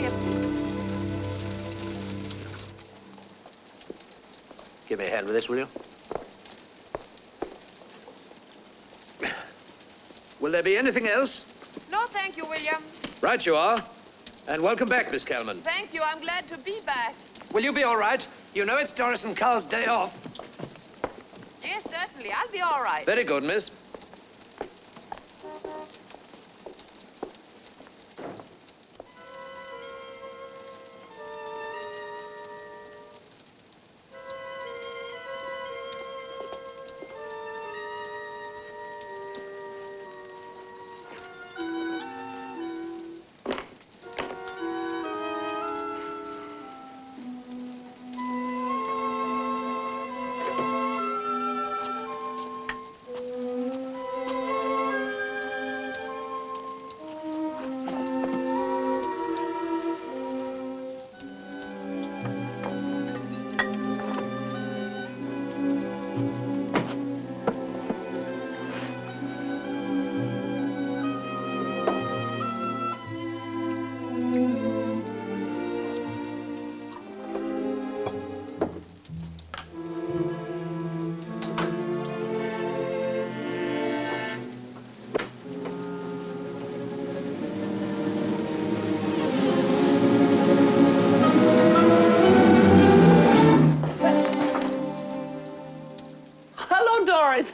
William. Give me a hand with this, will you? Will there be anything else? No, thank you, William. Right you are. And welcome back, Miss Kelman. Thank you. I'm glad to be back. Will you be all right? You know it's Doris and Carl's day off. Yes, certainly. I'll be all right. Very good, miss.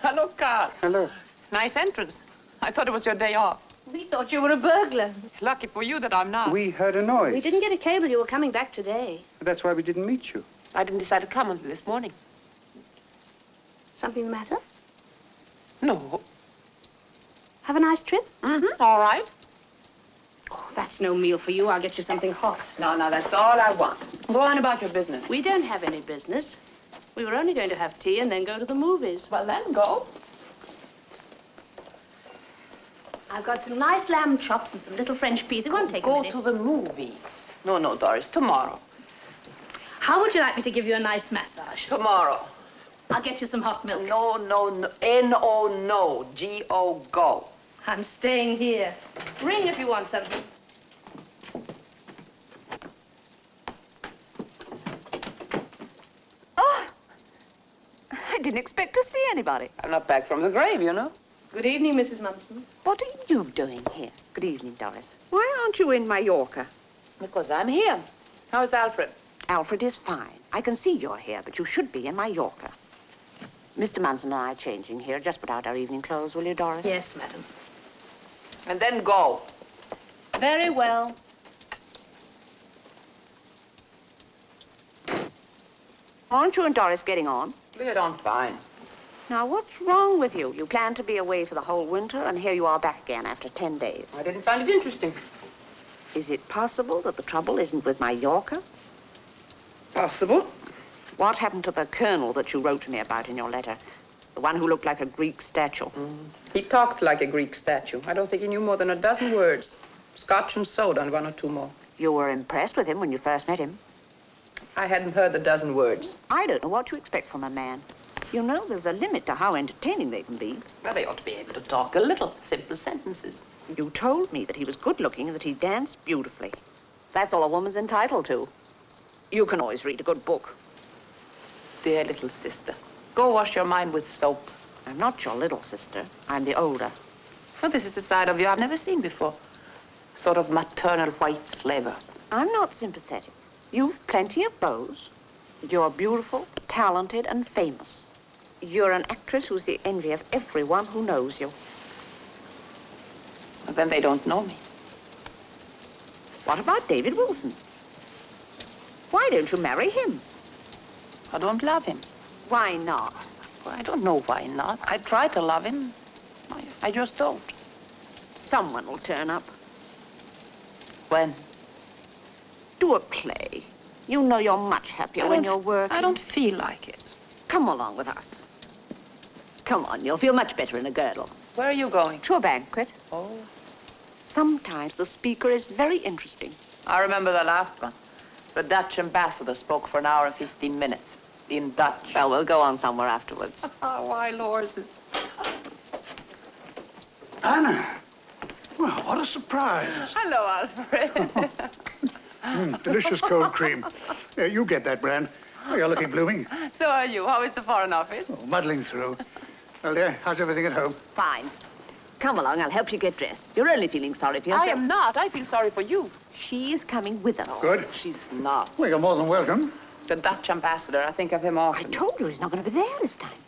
Hello, Carl. Hello. Nice entrance. I thought it was your day off. We thought you were a burglar. Lucky for you that I'm not. We heard a noise. We didn't get a cable you were coming back today. That's why we didn't meet you. I didn't decide to come until this morning. Something the matter? No. Have a nice trip? Mm-hmm. All right. Oh, that's no meal for you. I'll get you something hot. No, that's all I want. Go on about your business. We don't have any business. We were only going to have tea and then go to the movies. Well, then go. I've got some nice lamb chops and some little French peas. It won't take a minute. Go to the movies. No, Doris, tomorrow. How would you like me to give you a nice massage? Tomorrow. I'll get you some hot milk. No. N-O, no. G-O, go. I'm staying here. Ring if you want something. Oh, I didn't expect to see anybody. I'm not back from the grave, you know. Good evening, Mrs. Munson. What are you doing here? Good evening, Doris. Why aren't you in Mallorca? Because I'm here. How's Alfred? Alfred is fine. I can see you're here, but you should be in Mallorca. Mr. Munson and I are changing here. Just put out our evening clothes, will you, Doris? Yes, madam. And then go. Very well. Aren't you and Doris getting on? We get on fine. Now, what's wrong with you? You planned to be away for the whole winter, and here you are back again after 10 days. I didn't find it interesting. Is it possible that the trouble isn't with Mallorca? Possible. What happened to the colonel that you wrote to me about in your letter? The one who looked like a Greek statue. He talked like a Greek statue. I don't think he knew more than a dozen words. Scotch and soda and one or two more. You were impressed with him when you first met him. I hadn't heard the dozen words. I don't know what you expect from a man. You know, there's a limit to how entertaining they can be. Well, they ought to be able to talk a little. Simple sentences. You told me that he was good-looking and that he danced beautifully. That's all a woman's entitled to. You can always read a good book. Dear little sister, go wash your mind with soap. I'm not your little sister. I'm the older. Well, this is a side of you I've never seen before. Sort of maternal white slaver. I'm not sympathetic. You've plenty of beaux. You're beautiful, talented, and famous. You're an actress who's the envy of everyone who knows you. Well, then they don't know me. What about David Wilson? Why don't you marry him? I don't love him. Why not? Well, I don't know why not. I try to love him. I just don't. Someone will turn up. When? Do a play. You know you're much happier when you're working. I don't feel like it. Come along with us. Come on, you'll feel much better in a girdle. Where are you going? To a banquet. Oh. Sometimes the speaker is very interesting. I remember the last one. The Dutch ambassador spoke for an hour and 15 minutes. In Dutch. Well, we'll go on somewhere afterwards. Wild horses. Anna. Well, what a surprise. Hello, Alfred. Delicious cold cream. You get that, Brand. Oh, you're looking blooming. So are you. How is the Foreign Office? Oh, muddling through. Well, dear, how's everything at home? Fine. Come along, I'll help you get dressed. You're only feeling sorry for yourself. I am not. I feel sorry for you. She is coming with us. Good. She's not. Well, you're more than welcome. The Dutch ambassador. I think of him I often. told you he's not going to be there this time.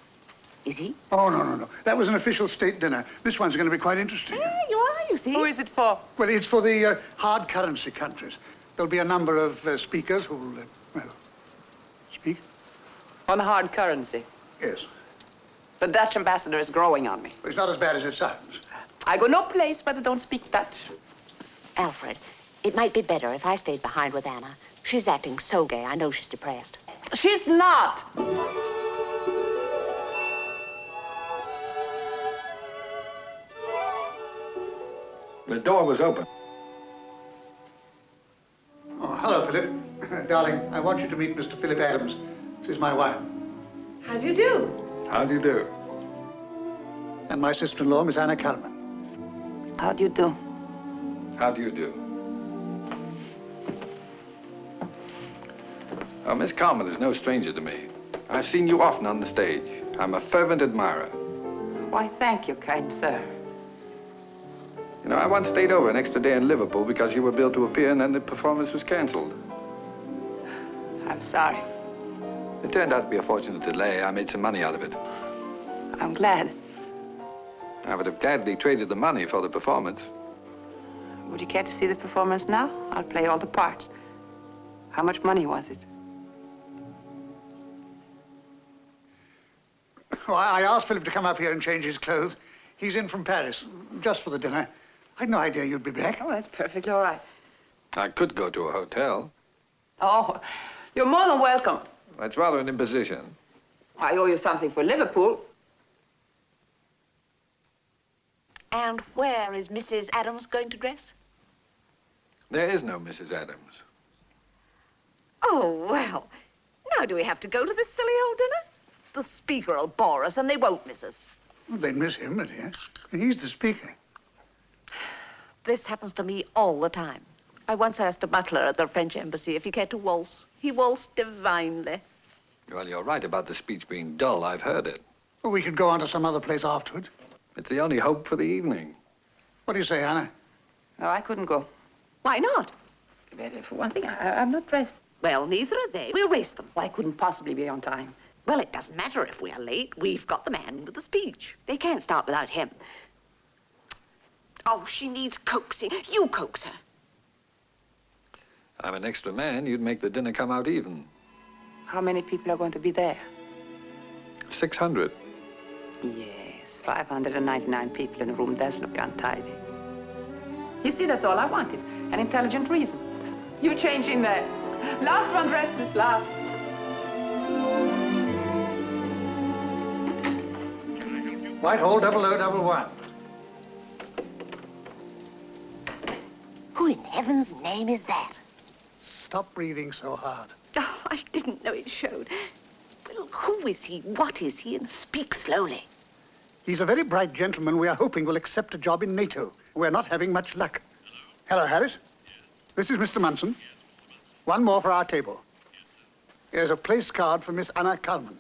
Is he? Oh, no. That was an official state dinner. This one's going to be quite interesting. Yeah, you are, you see. Who is it for? Well, it's for the hard currency countries. There'll be a number of speakers who'll, speak. On hard currency. Yes. The Dutch ambassador is growing on me. It's not as bad as it sounds. I go no place where they don't speak Dutch. Alfred, it might be better if I stayed behind with Anna. She's acting so gay. I know she's depressed. She's not. The door was open. Oh, hello, Philip. Darling, I want you to meet Mr. Philip Adams. This is my wife. How do you do? How do you do? And my sister-in-law, Miss Anna Kalman. How do you do? How do you do? Oh, Miss Carmen is no stranger to me. I've seen you often on the stage. I'm a fervent admirer. Why, thank you, kind sir. You know, I once stayed over an extra day in Liverpool because you were billed to appear and then the performance was canceled. I'm sorry. It turned out to be a fortunate delay. I made some money out of it. I'm glad. I would have gladly traded the money for the performance. Would you care to see the performance now? I'll play all the parts. How much money was it? Oh, I asked Philip to come up here and change his clothes. He's in from Paris, just for the dinner. I'd no idea you'd be back. Oh, that's perfectly all right. I could go to a hotel. Oh, you're more than welcome. That's rather an imposition. I owe you something for Liverpool. And where is Mrs. Adams going to dress? There is no Mrs. Adams. Oh, well, now do we have to go to this silly old dinner? The speaker will bore us and they won't miss us. Well, they'd miss him, my dear. He's the speaker. This happens to me all the time. I once asked a butler at the French embassy if he cared to waltz. He waltzed divinely. Well, you're right about the speech being dull. I've heard it. Well, we could go on to some other place afterwards. It's the only hope for the evening. What do you say, Anna? No, I couldn't go. Why not? For one thing, I'm not dressed. Well, neither are they. We'll race them. I couldn't possibly be on time. Well, it doesn't matter if we're late. We've got the man with the speech. They can't start without him. Oh, she needs coaxing. You coax her. I'm an extra man. You'd make the dinner come out even. How many people are going to be there? 600. Yes, 599 people in a room does look untidy. You see, that's all I wanted. An intelligent reason. You change in there. Last one dressed is last. Whitehall 0011. Who in heaven's name is that? Stop breathing so hard. Oh, I didn't know it showed. Well, who is he? What is he? And speak slowly. He's a very bright gentleman we are hoping will accept a job in NATO. We're not having much luck. Hello, Harris. This is Mr. Munson. One more for our table. Here's a place card for Miss Anna Kalman.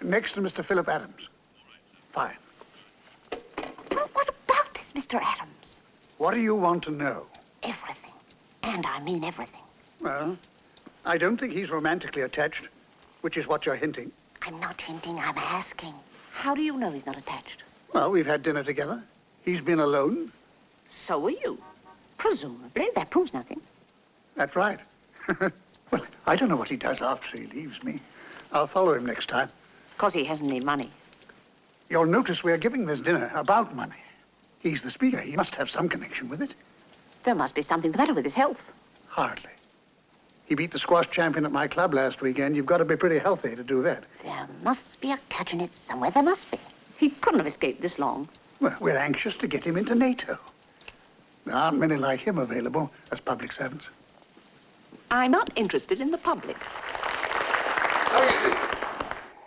Next to Mr. Philip Adams. Fine. Well, what about this Mr. Adams? What do you want to know? Everything. And I mean everything. Well, I don't think he's romantically attached, which is what you're hinting. I'm not hinting, I'm asking. How do you know he's not attached? Well, we've had dinner together. He's been alone. So are you. Presumably, that proves nothing. That's right. Well, I don't know what he does after he leaves me. I'll follow him next time. 'Cause he hasn't any money. You'll notice we're giving this dinner about money. He's the speaker. He must have some connection with it. There must be something the matter with his health. Hardly. He beat the squash champion at my club last weekend. You've got to be pretty healthy to do that. There must be a catch in it somewhere. There must be. He couldn't have escaped this long. Well, we're anxious to get him into NATO. There aren't many like him available as public servants. I'm not interested in the public. So you see,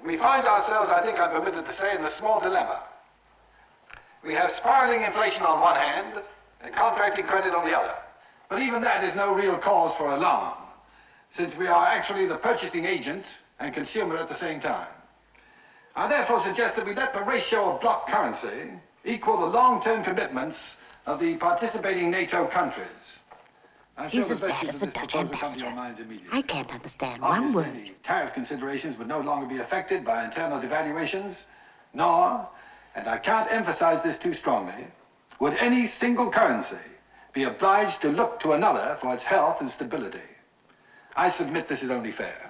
we find ourselves, I think I'm permitted to say, in a small dilemma. We have spiraling inflation on one hand and contracting credit on the other. But even that is no real cause for alarm, since we are actually the purchasing agent and consumer at the same time. I therefore suggest that we let the ratio of block currency equal the long-term commitments of the participating NATO countries. I'm He's sure as the bad virtues as of a this Dutch proposal come to your ambassador. minds immediately. I can't understand one Obviously, word. the tariff considerations would no longer be affected by internal devaluations, nor, and I can't emphasize this too strongly, would any single currency be obliged to look to another for its health and stability. I submit this is only fair.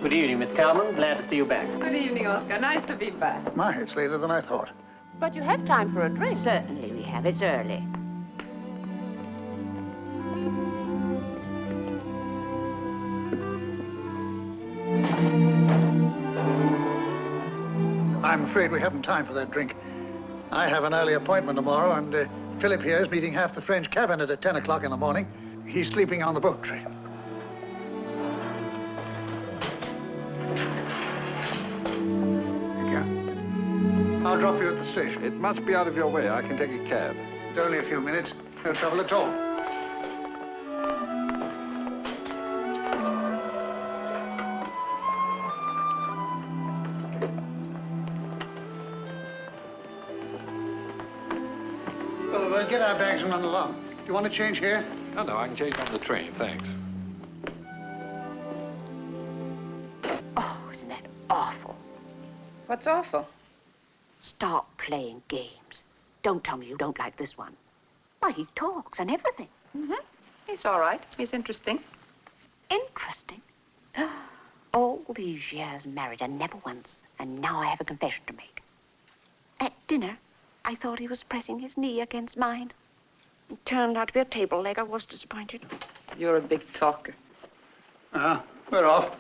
Good evening, Miss Kalman. Glad to see you back. Good evening, Oscar. Nice to be back. My, it's later than I thought. But you have time for a drink. Certainly we have. It's early. I'm afraid we haven't time for that drink. I have an early appointment tomorrow, and Philip here is meeting half the French cabinet at 10 o'clock in the morning. He's sleeping on the boat train. Yeah. I'll drop you at the station. It must be out of your way. I can take a cab. It's only a few minutes. No trouble at all. Well, we'll get our bags and run along. Do you want to change here? No, I can change on the train, thanks. Oh, isn't that awful? What's awful? Stop playing games. Don't tell me you don't like this one. Why, he talks and everything. Mm-hmm. He's all right. He's interesting. Interesting. All these years married and never once, and now I have a confession to make. At dinner, I thought he was pressing his knee against mine. It turned out to be a table leg. I was disappointed. You're a big talker. We're off.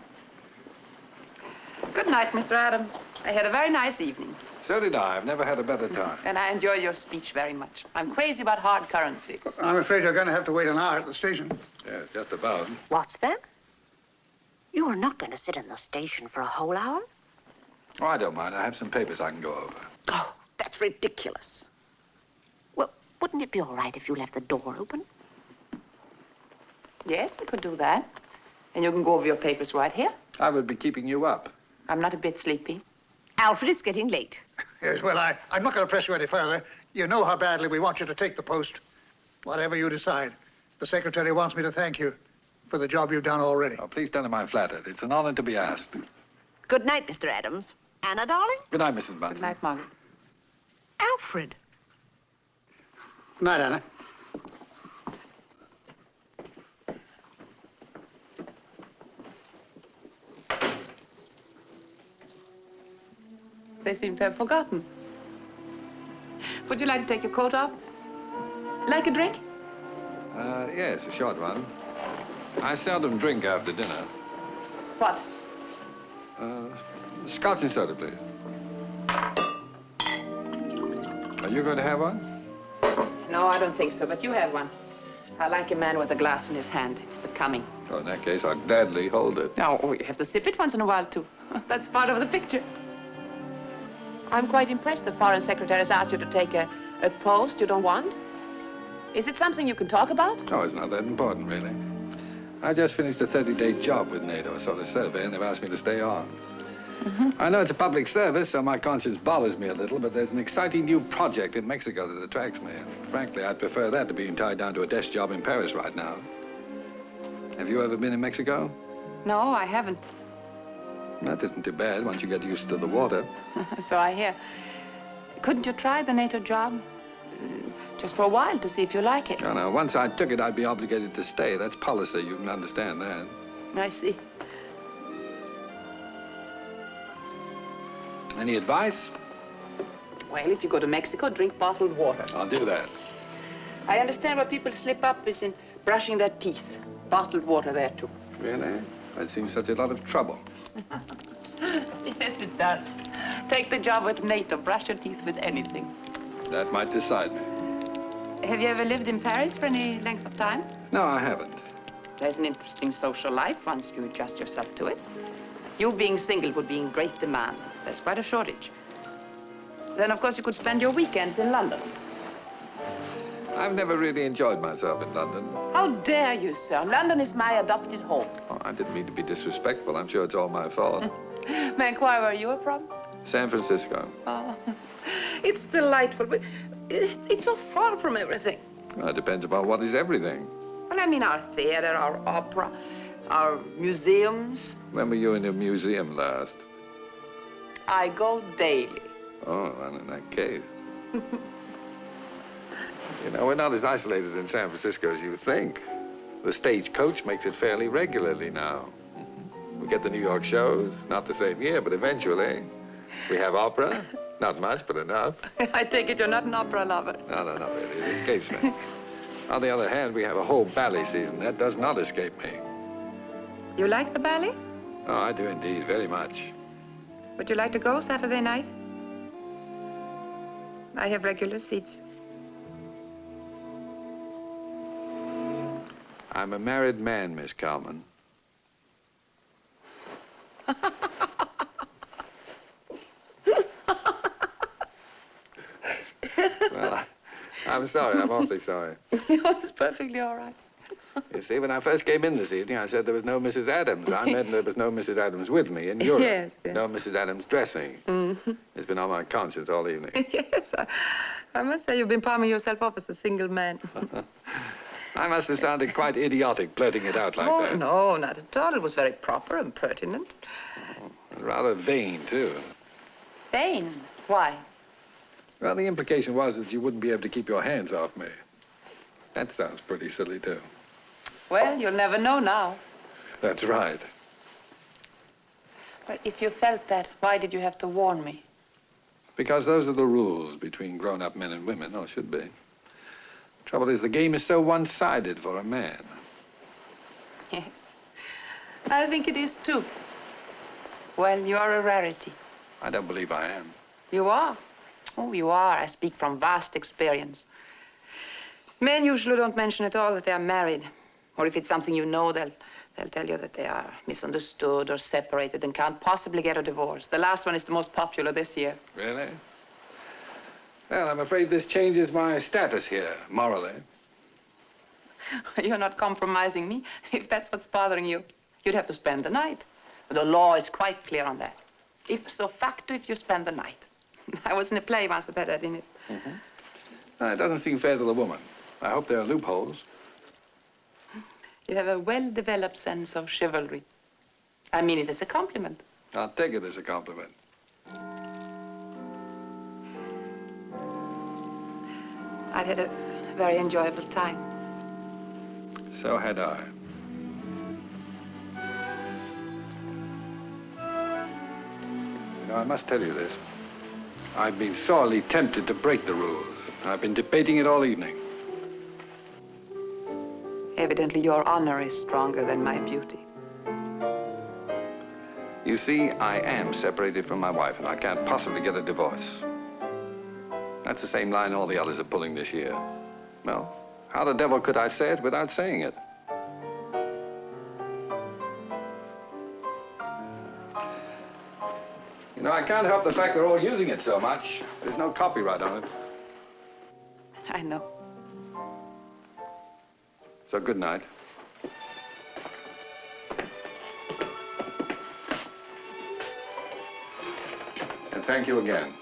Good night, Mr. Adams. I had a very nice evening, So did I. I've never had a better time. and I enjoy your speech very much. I'm crazy about hard currency. I'm afraid you're going to have to wait an hour at the station. Yes, just about. What's that? You are not going to sit in the station for a whole hour? Oh, I don't mind. I have some papers I can go over. Oh, that's ridiculous. Well, wouldn't it be all right if you left the door open? Yes, we could do that. And you can go over your papers right here. I would be keeping you up. I'm not a bit sleepy. Alfred, it's getting late. Yes, well, I'm not going to press you any further. You know how badly we want you to take the post. Whatever you decide. The secretary wants me to thank you for the job you've done already. Oh, please don't mind flattered. It's an honor to be asked. Good night, Mr. Adams. Anna, darling? Good night, Mrs. Munson. Good night, Margaret. Alfred. Good night, Anna. They seem to have forgotten. Would you like to take your coat off? Like a drink? Yes, a short one. I seldom drink after dinner. What? Scotch and soda, please. Are you going to have one? No, I don't think so, but you have one. I like a man with a glass in his hand. It's becoming. Oh, in that case, I'll gladly hold it. Oh, you have to sip it once in a while, too. That's part of the picture. I'm quite impressed the foreign secretary has asked you to take a post you don't want. Is it something you can talk about? No, it's not that important, really. I just finished a 30-day job with NATO, a sort of survey, and they've asked me to stay on. I know it's a public service, so my conscience bothers me a little, but there's an exciting new project in Mexico that attracts me. And frankly, I'd prefer that to being tied down to a desk job in Paris right now. Have you ever been in Mexico? No, I haven't. That isn't too bad once you get used to the water. So I hear. Couldn't you try the NATO job? Just for a while to see if you like it. No, once I took it, I'd be obligated to stay. That's policy. You can understand that. I see. Any advice? Well, if you go to Mexico, drink bottled water. I'll do that. I understand where people slip up is in brushing their teeth. Bottled water there, too. Really? That seems such a lot of trouble. Yes, it does. Take the job with NATO. Brush your teeth with anything. That might decide me. Have you ever lived in Paris for any length of time? No, I haven't. There's an interesting social life once you adjust yourself to it. You being single would be in great demand. There's quite a shortage. Then, of course, you could spend your weekends in London. I've never really enjoyed myself in London. How dare you, sir? London is my adopted home. Oh, I didn't mean to be disrespectful. I'm sure it's all my fault. May I inquire where you are from? San Francisco. Oh, it's delightful, but it's so far from everything. Well, it depends upon what is everything. Well, I mean, our theater, our opera, our museums. When were you in a museum last? I go daily. Oh, well, in that case. You know, we're not as isolated in San Francisco as you think. The Stagecoach makes it fairly regularly now. We get the New York shows, not the same year, but eventually. We have opera, not much, but enough. I take it you're not an opera lover. No, not really. It escapes me. On the other hand, we have a whole ballet season. That does not escape me. You like the ballet? Oh, I do indeed, very much. Would you like to go Saturday night? I have regular seats. I'm a married man, Miss Kalman. Well, I'm sorry. I'm awfully sorry. It's perfectly all right. You see, when I first came in this evening, I said there was no Mrs. Adams. I meant there was no Mrs. Adams with me in Europe. Yes, yes. No Mrs. Adams dressing. Mm-hmm. It's been on my conscience all evening. Yes, I must say you've been palming yourself off as a single man. I must have sounded quite idiotic blurting it out like Oh, that. no, not at all. It was very proper and pertinent. And rather vain, too. Vain? Why? Well, the implication was that you wouldn't be able to keep your hands off me. That sounds pretty silly, too. Well, you'll never know now. That's right. Well, if you felt that, why did you have to warn me? Because those are the rules between grown-up men and women, or should be. Trouble is, the game is so one-sided for a man. Yes. I think it is, too. Well, you are a rarity. I don't believe I am. You are. Oh, you are. I speak from vast experience. Men usually don't mention at all that they are married. Or if it's something you know, they'll tell you that they are misunderstood or separated and can't possibly get a divorce. The last one is the most popular this year. Really? Well, I'm afraid this changes my status here, morally. You're not compromising me. If that's what's bothering you, you'd have to spend the night. The law is quite clear on that. Ipso facto, if you spend the night. I was in a play once that had that in it. Mm-hmm. It doesn't seem fair to the woman. I hope there are loopholes. You have a well-developed sense of chivalry. I mean it as a compliment. I'll take it as a compliment. I've had a very enjoyable time. So had I. You know, I must tell you this. I've been sorely tempted to break the rules. I've been debating it all evening. Evidently, your honor is stronger than my beauty. You see, I am separated from my wife, and I can't possibly get a divorce. That's the same line all the others are pulling this year. Well, how the devil could I say it without saying it? You know, I can't help the fact they're all using it so much. There's no copyright on it. I know. So good night. And thank you again.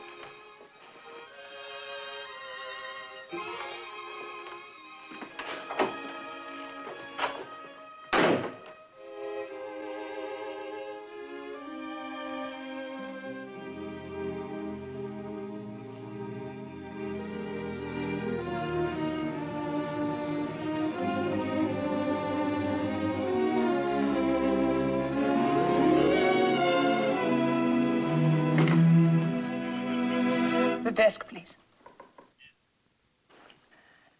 Desk, please.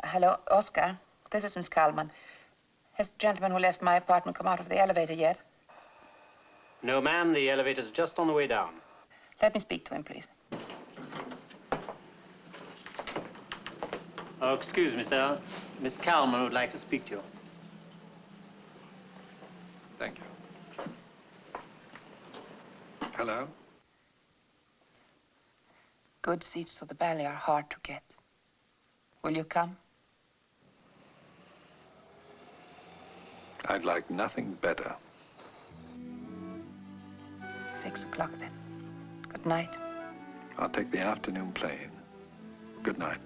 Hello, Oscar. This is Miss Kalman. Has the gentleman who left my apartment come out of the elevator yet? No, ma'am. The elevator's just on the way down. Let me speak to him, please. Oh, excuse me, sir. Miss Kalman would like to speak to you. Thank you. Hello? Good seats to the ballet are hard to get. Will you come? I'd like nothing better. 6 o'clock, then. Good night. I'll take the afternoon plane. Good night.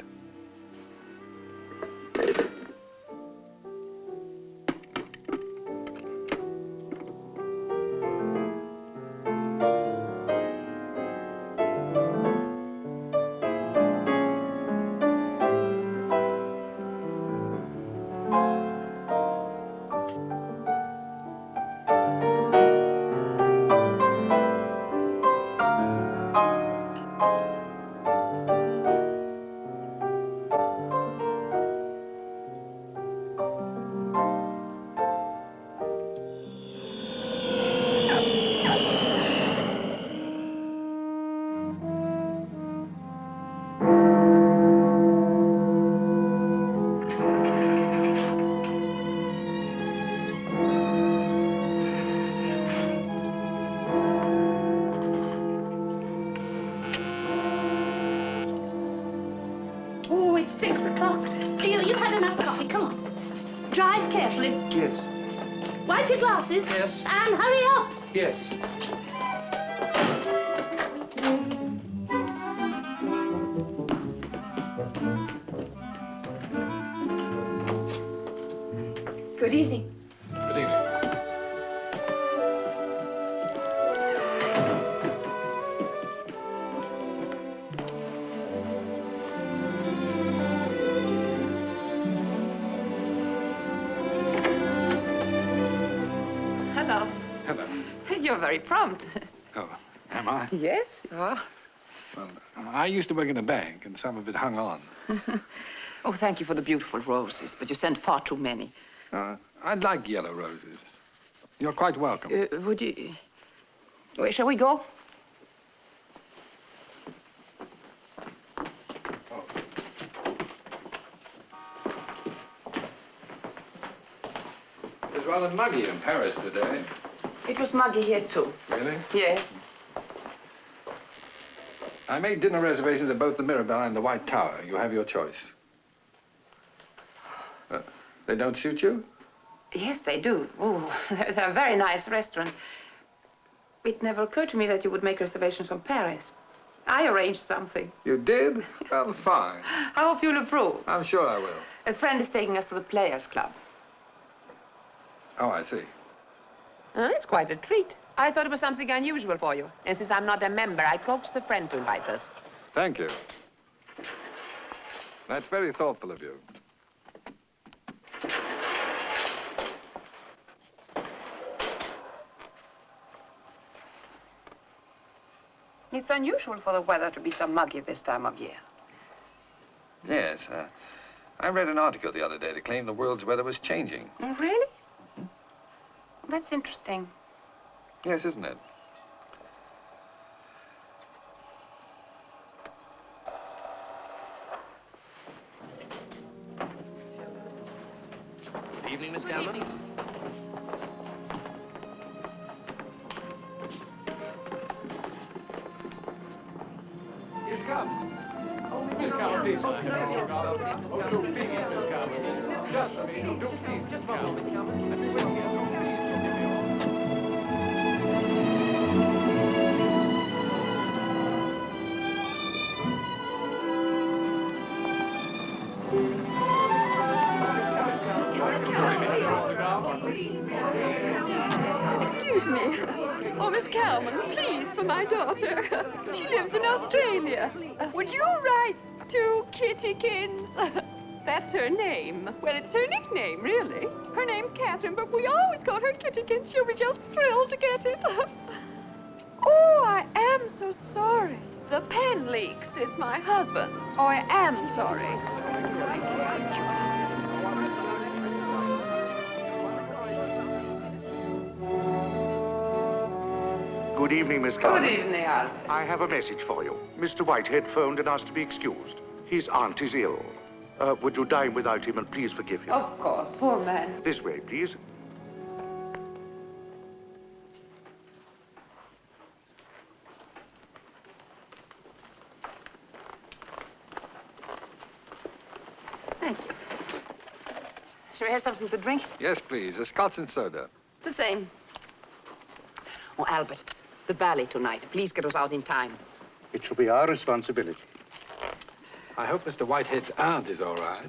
Oh, it's 6 o'clock. You've had enough coffee. Come on. Drive carefully. Yes. Wipe your glasses. Yes. And hurry up. Yes. Good evening. Good evening. Hello. Hello. You're very prompt. Oh, am I? Yes, you are. Well, I used to work in a bank, and some of it hung on. Oh, thank you for the beautiful roses, but you sent far too many. I'd like yellow roses. You're quite welcome. Would you... Where shall we go? It was rather muggy in Paris today. It was muggy here, too. Really? Yes. I made dinner reservations at both the Mirabelle and the White Tower. You have your choice. They don't suit you? Yes, they do. Oh, they're very nice restaurants. It never occurred to me that you would make reservations from Paris. I arranged something. You did? Well, fine. I hope you'll approve. I'm sure I will. A friend is taking us to the Players Club. Oh, I see. It's quite a treat. I thought it was something unusual for you. And since I'm not a member, I coaxed a friend to invite us. Thank you. That's very thoughtful of you. It's unusual for the weather to be so muggy this time of year. Yes, I read an article the other day that claimed the world's weather was changing. Oh, really? That's interesting. Yes, isn't it? Good evening, Miss Kalman. Here it comes. Miss Kalman, please. Oh, do please, Miss Kalman. Just a minute. Do please, Miss Kalman. Excuse me. Oh, Miss Kalman, please, for my daughter. She lives in Australia. Would you write to Kittykins? That's her name. Well, it's her nickname, really. Her name's Catherine, but we always call her Kittykins. She'll be just thrilled to get it. Oh, I am so sorry. The pen leaks. It's my husband's. Oh, I am sorry. Good evening, Miss Carter. Good evening, Albert. I have a message for you. Mr. Whitehead phoned and asked to be excused. His aunt is ill. Would you dine without him and please forgive him? Of course, poor man. This way, please. Thank you. Shall we have something to drink? Yes, please. A Scotch and soda. The same. Oh, Albert, the ballet tonight. Please get us out in time. It shall be our responsibility. I hope Mr. Whitehead's aunt is all right.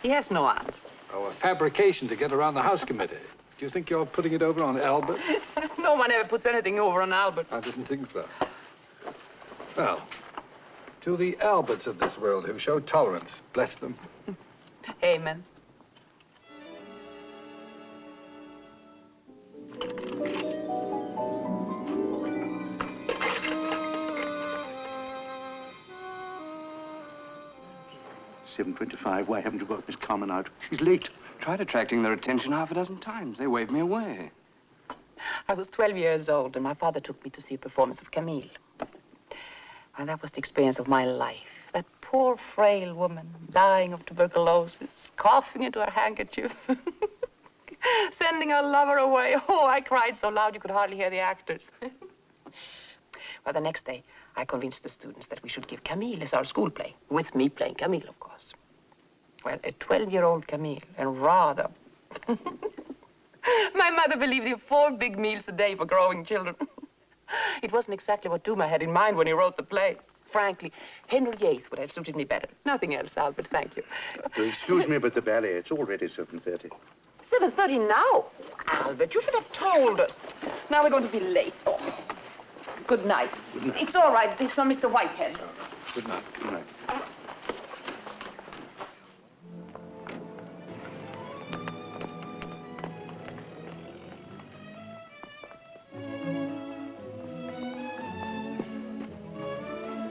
He has no aunt. Oh, a fabrication to get around the House Committee. Do you think you're putting it over on Albert? No one ever puts anything over on Albert. I didn't think so. Well, to the Alberts of this world who show tolerance, bless them. Amen. $7:25. Why haven't you got Miss Carmen out? She's late. Tried attracting their attention half a dozen times. They waved me away. I was 12 years old, and my father took me to see a performance of Camille. And that was the experience of my life. That poor, frail woman, dying of tuberculosis, coughing into her handkerchief, sending her lover away. Oh, I cried so loud you could hardly hear the actors. Well, the next day, I convinced the students that we should give Camille as our school play, with me playing Camille, of course. Well, a 12-year-old Camille, and rather... My mother believed in 4 big meals a day for growing children. It wasn't exactly what Dumas had in mind when he wrote the play. Frankly, Henry VIII would have suited me better. Nothing else, Albert, thank you. Excuse me, but the ballet, it's already 7:30. 7:30 now? Albert, you should have told us. Now we're going to be late. Oh. Good night. Good night. It's all right. This is from Mr. Whitehead. Good night. Good night.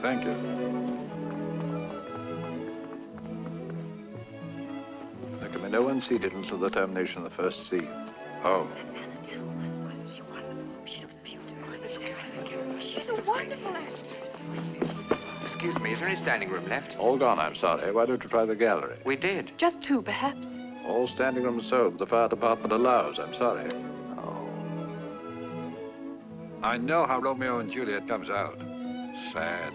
Thank you. There can be no one seated until the termination of the first scene. Oh. Wasn't she wonderful? She looks beautiful. She's a wonderful actress. Excuse me, is there any standing room left? All gone, I'm sorry. Why don't you try the gallery? We did. Just 2, perhaps. All standing rooms sold. The fire department allows. I'm sorry. Oh. I know how Romeo and Juliet comes out. Sad.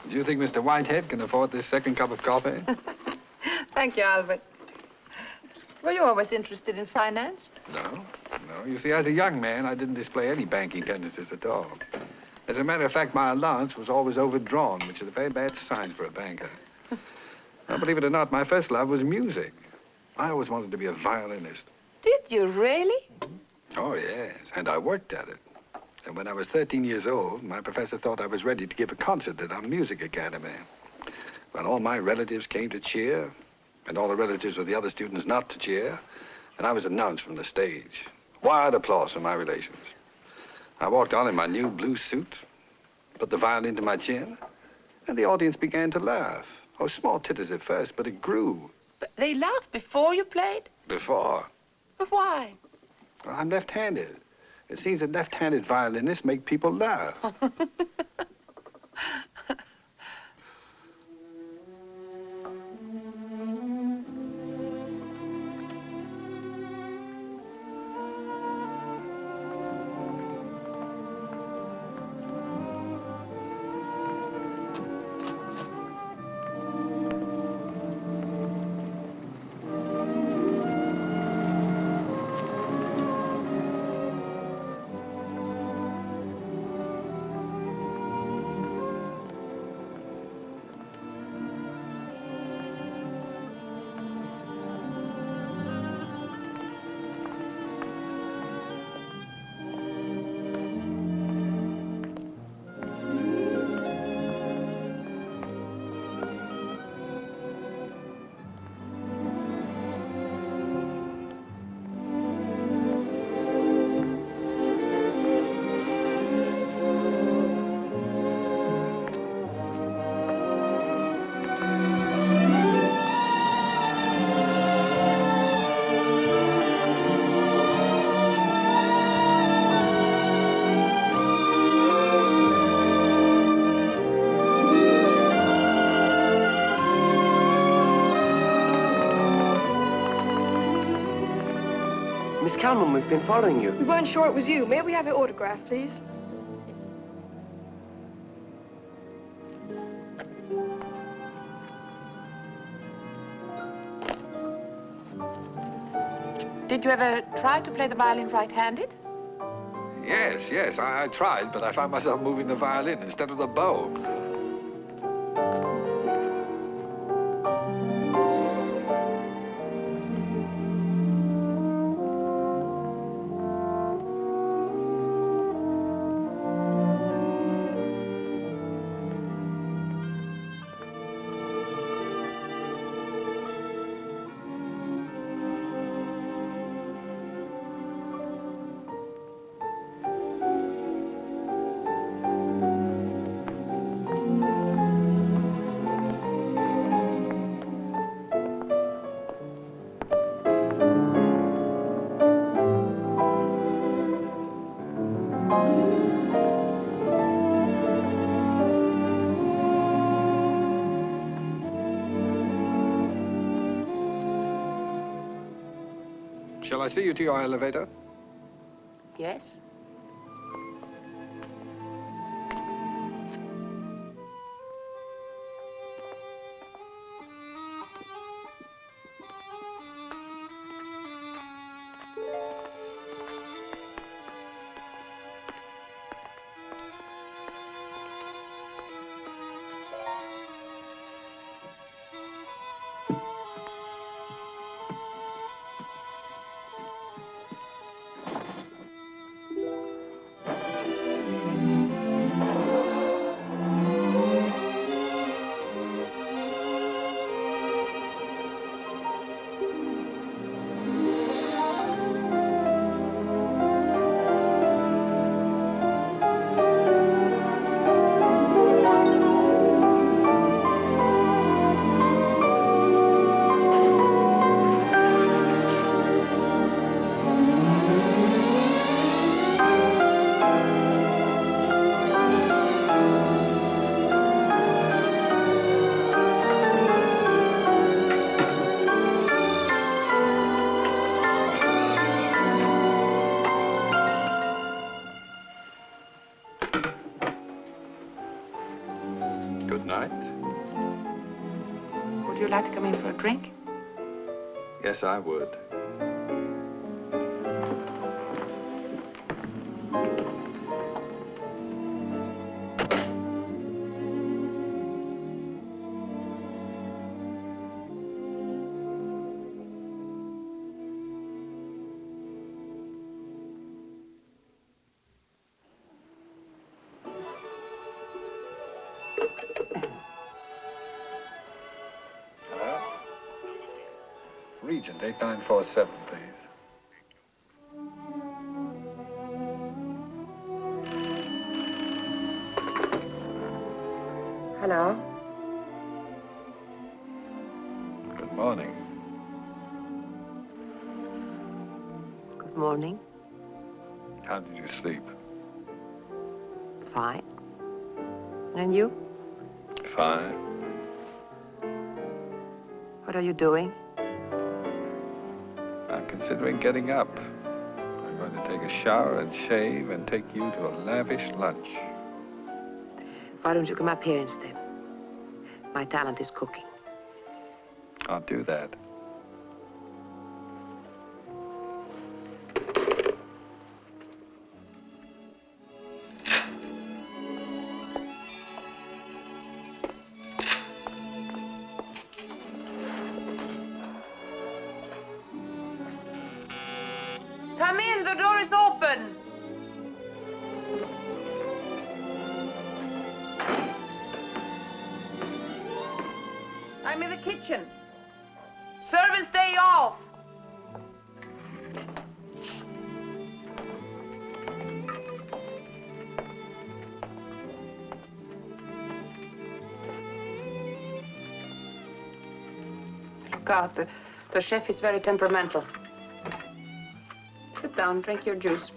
Do you think Mr. Whitehead can afford this second cup of coffee? Thank you, Albert. Were you always interested in finance? No, no. You see, as a young man, I didn't display any banking tendencies at all. As a matter of fact, my allowance was always overdrawn, which is a very bad sign for a banker. Now, believe it or not, my first love was music. I always wanted to be a violinist. Did you really? Oh, yes, and I worked at it. And when I was 13 years old, my professor thought I was ready to give a concert at our music academy. Well, all my relatives came to cheer, and all the relatives of the other students not to cheer, and I was announced from the stage. Wide applause from my relations. I walked on in my new blue suit, put the violin to my chin, and the audience began to laugh. Oh, small titters at first, but it grew. But they laughed before you played? Before. But why? Well, I'm left-handed. It seems that left-handed violinists make people laugh. Miss Calman, we've been following you. We weren't sure it was you. May we have your autograph, please? Did you ever try to play the violin right-handed? Yes, I tried, but I found myself moving the violin instead of the bow. Shall I see you to your elevator? Yes. Good night. Would you like to come in for a drink? Yes, I would. Regent 8947, please. Hello. Good morning. Good morning. How did you sleep? Fine. And you? Fine. What are you doing? I'm considering getting up. I'm going to take a shower and shave and take you to a lavish lunch. Why don't you come up here instead? My talent is cooking. I'll do that. Come in, the door is open. I'm in the kitchen. Servants, day off. Look out, the chef is very temperamental. Sit down, drink your juice.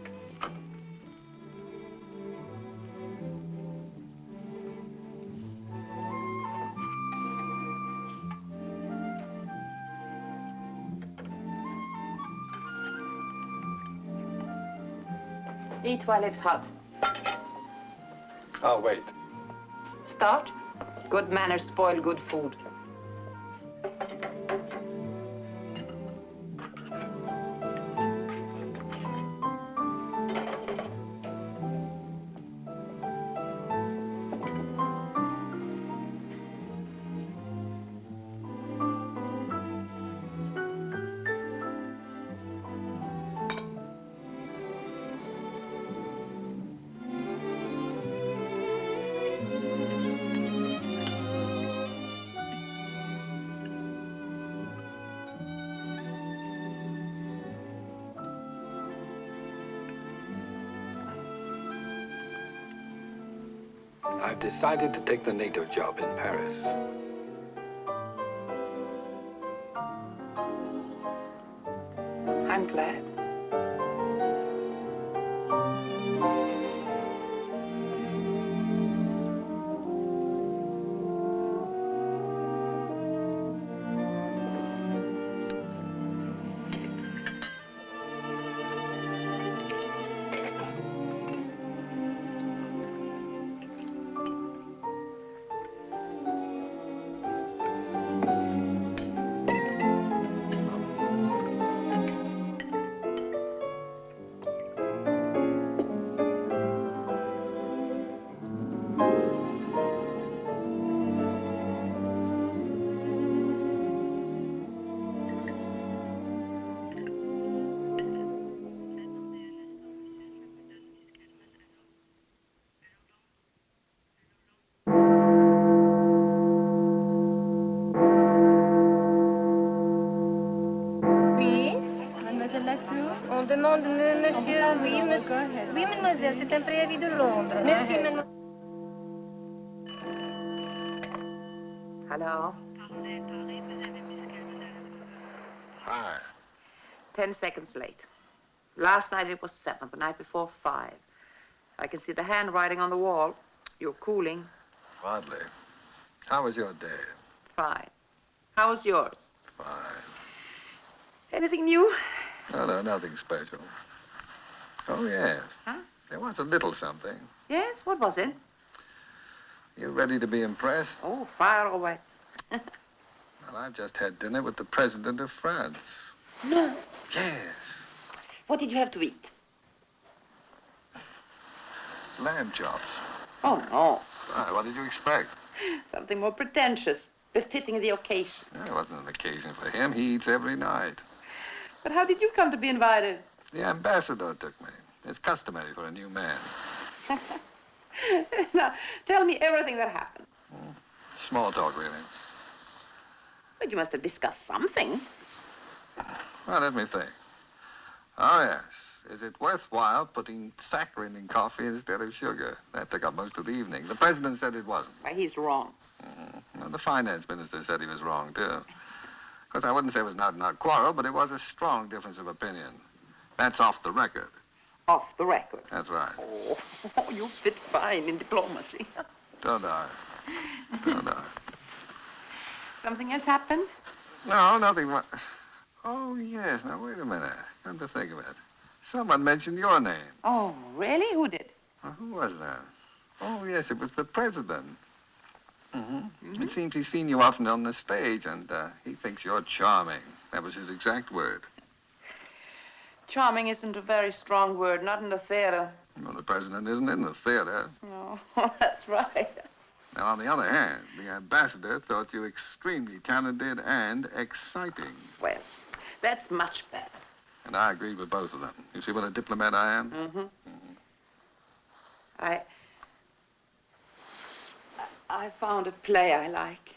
Eat while it's hot. I'll wait. Start. Good manners spoil good food. I've decided to take the NATO job in Paris. I'm glad. On demande monsieur, oui, monsieur. Oui, mademoiselle, c'est un préavis de Londres. Merci, mademoiselle. Hello? Hi. 10 seconds late. Last night it was 7, the night before 5. I can see the handwriting on the wall. You're cooling. Hardly. How was your day? Fine. How was yours? Fine. Anything new? No, nothing special. Oh, yes. Huh? There was a little something. Yes, what was it? You ready to be impressed? Oh, fire away. Well, I've just had dinner with the President of France. No. Yes. What did you have to eat? Lamb chops. Oh, no. Why, what did you expect? Something more pretentious, befitting the occasion. It wasn't an occasion for him. He eats every night. But how did you come to be invited? The ambassador took me. It's customary for a new man. Now, tell me everything that happened. Small talk, really. But you must have discussed something. Well, let me think. Oh, yes. Is it worthwhile putting saccharin in coffee instead of sugar? That took up most of the evening. The president said it wasn't. Why, he's wrong. Well, the finance minister said he was wrong, too. Of course, I wouldn't say it was not a quarrel, but it was a strong difference of opinion. That's off the record. Off the record. That's right. Oh, you fit fine in diplomacy. Don't I? Don't I? Something has happened? No, nothing. Oh, yes. Now, wait a minute. Come to think of it. Someone mentioned your name. Oh, really? Who did? Who was that? Oh, yes, it was the president. Mm-hmm. It seems he's seen you often on the stage, and he thinks you're charming. That was his exact word. Charming isn't a very strong word, not in the theater. Well, the president isn't in the theater. No, that's right. Now, on the other hand, the ambassador thought you extremely talented and exciting. Well, that's much better. And I agreed with both of them. You see what a diplomat I am? Mm-hmm. I found a play I like.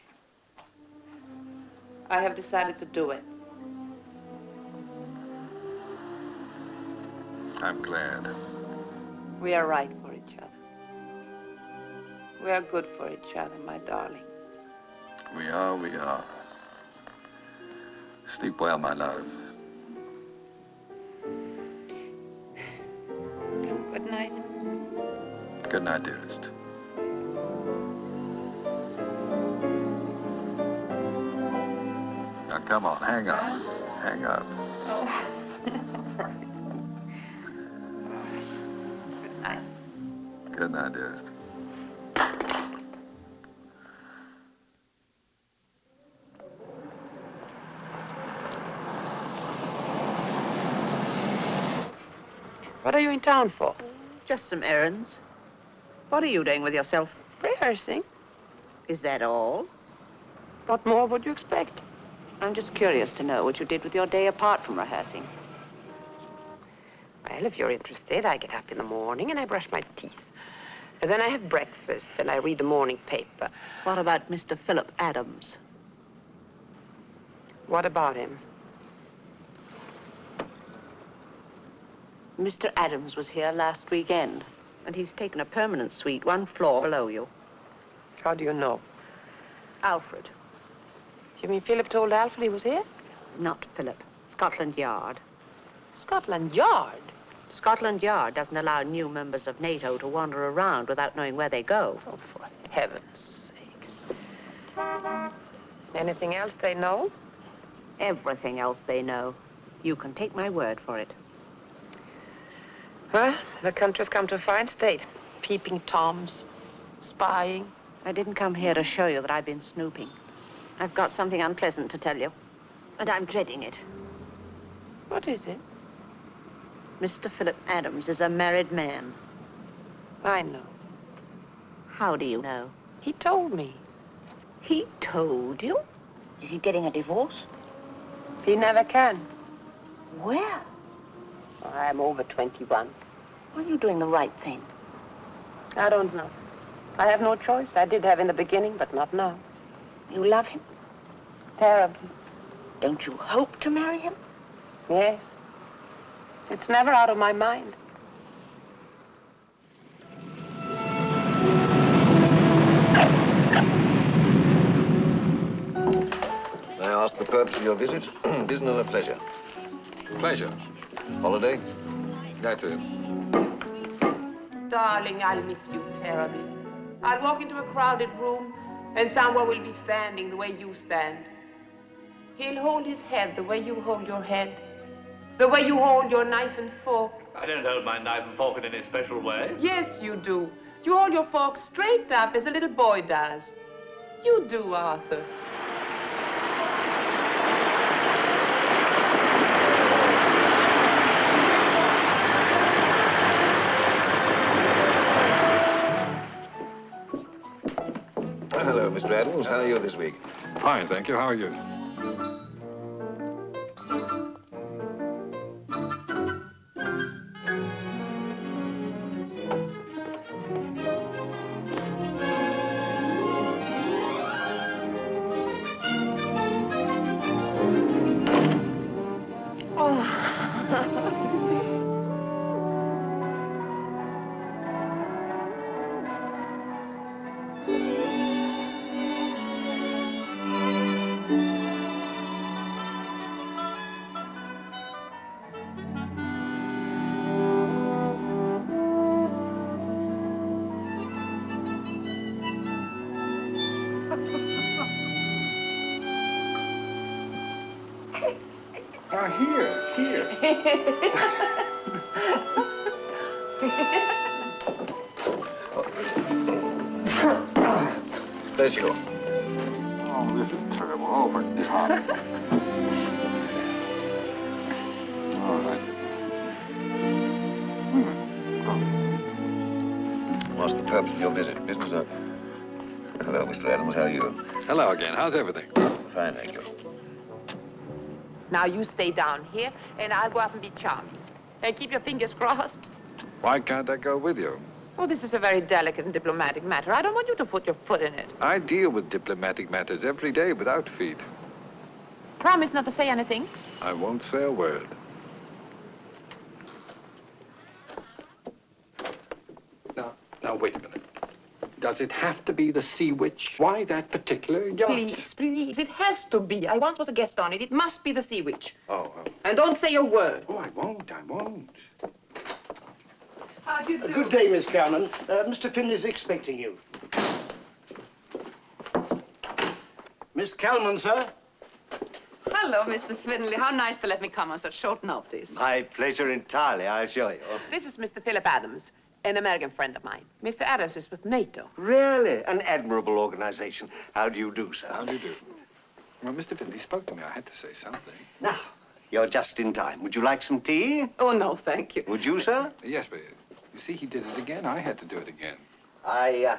I have decided to do it. I'm glad. We are right for each other. We are good for each other, my darling. We are, we are. Sleep well, my love. Good night. Good night, dearest. Now, come on, hang up. Hang up. Oh. Good night, dearest. What are you in town for? Just some errands. What are you doing with yourself? Rehearsing. Is that all? What more would you expect? I'm just curious to know what you did with your day apart from rehearsing. Well, if you're interested, I get up in the morning and I brush my teeth. And then I have breakfast and I read the morning paper. What about Mr. Philip Adams? What about him? Mr. Adams was here last weekend, and he's taken a permanent suite 1 floor below you. How do you know? Alfred. You mean Philip told Alfred he was here? Not Philip. Scotland Yard. Scotland Yard? Scotland Yard doesn't allow new members of NATO to wander around without knowing where they go. Oh, for heaven's sakes. Anything else they know? Everything else they know. You can take my word for it. Well, the country's come to a fine state. Peeping Toms, spying. I didn't come here to show you that I've been snooping. I've got something unpleasant to tell you, and I'm dreading it. What is it? Mr. Philip Adams is a married man. I know. How do you know? He told me. He told you? Is he getting a divorce? He never can. Well, I'm over 21. are you doing the right thing? I don't know. I have no choice. I did have in the beginning, but not now. You love him? Terribly. Don't you hope to marry him? Yes. It's never out of my mind. May I ask the purpose of your visit? Business or pleasure? Pleasure. Holiday? That too. Darling, I'll miss you terribly. I'll walk into a crowded room, and someone will be standing the way you stand. He'll hold his head the way you hold your head, the way you hold your knife and fork. I don't hold my knife and fork in any special way. Yes, you do. You hold your fork straight up as a little boy does. You do, Arthur. Hello, Mr. Adams. How are you this week? Fine, thank you. How are you? Here. Bless you. Oh, this is terrible. Oh, for God. All right. What's the purpose of your visit? Business or... Hello, Mr. Adams. How are you? Hello again. How's everything? Fine, thank you. Now you stay down here, and I'll go up and be charming. And keep your fingers crossed. Why can't I go with you? Oh, this is a very delicate and diplomatic matter. I don't want you to put your foot in it. I deal with diplomatic matters every day without feet. Promise not to say anything. I won't say a word. Now, wait a minute. Does it have to be the Sea Witch? Why that particular yacht? Please, please. It has to be. I once was a guest on it. It must be the Sea Witch. Oh. And don't say a word. Oh, I won't. How do you do? Good day, Miss Calman. Mr. Finley's expecting you. Miss Calman, sir. Hello, Mr. Finley. How nice to let me come on such short notice. My pleasure entirely, I assure you. This is Mr. Philip Adams. an American friend of mine. Mr. Adams is with NATO. Really? An admirable organization. How do you do, sir? How do you do? Well, Mr. Findlay spoke to me. I had to say something. Now, you're just in time. Would you like some tea? Oh, no, thank you. Would you, sir? Yes, but you see, he did it again. I had to do it again. I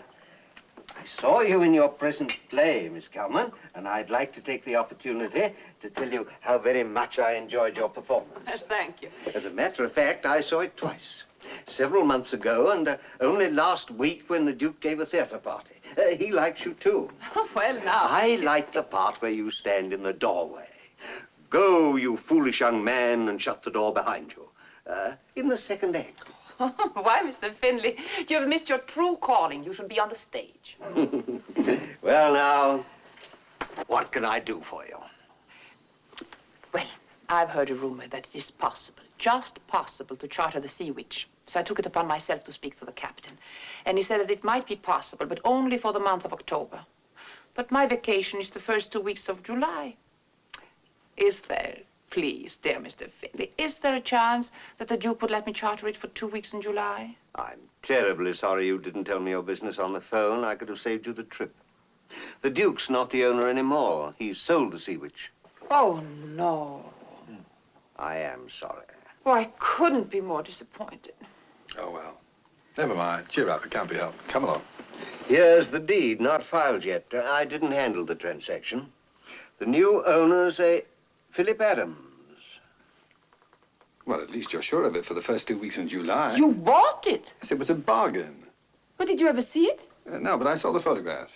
saw you in your present play, Miss Kalman, and I'd like to take the opportunity to tell you how very much I enjoyed your performance. Thank you. As a matter of fact, I saw it twice. Several months ago, and only last week when the Duke gave a theater party. He likes you, too. Well, now... I like the part where you stand in the doorway. Go, you foolish young man, and shut the door behind you. In the second act. Why, Mr. Findlay? You have missed your true calling. You should be on the stage. Well, now, what can I do for you? Well, I've heard a rumor that it is possible, just possible, to charter the Sea Witch. So I took it upon myself to speak to the captain. And he said that it might be possible, but only for the month of October. But my vacation is the first 2 weeks of July. Is there, please, dear Mr. Findlay, is there a chance that the Duke would let me charter it for 2 weeks in July? I'm terribly sorry you didn't tell me your business on the phone. I could have saved you the trip. The Duke's not the owner anymore. He's sold the Sea Witch. Oh, no. I am sorry. Oh, I couldn't be more disappointed. Oh, well. Never mind. Cheer up. It can't be helped. Come along. Here's the deed, not filed yet. I didn't handle the transaction. The new owner's a Philip Adams. Well, at least you're sure of it for the first 2 weeks in July. You bought it? Yes, it was a bargain. But did you ever see it? No, but I saw the photographs.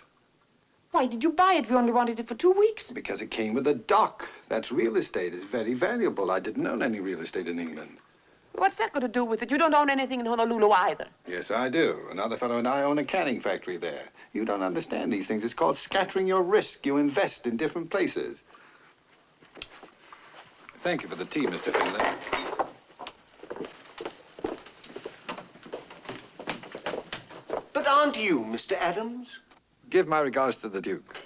Why did you buy it? We only wanted it for 2 weeks. Because it came with a dock. That's real estate. It's very valuable. I didn't own any real estate in England. What's that got to do with it? You don't own anything in Honolulu either. Yes, I do. Another fellow and I own a canning factory there. You don't understand these things. It's called scattering your risk. You invest in different places. Thank you for the tea, Mr. Findlay. But aren't you Mr. Adams? Give my regards to the Duke.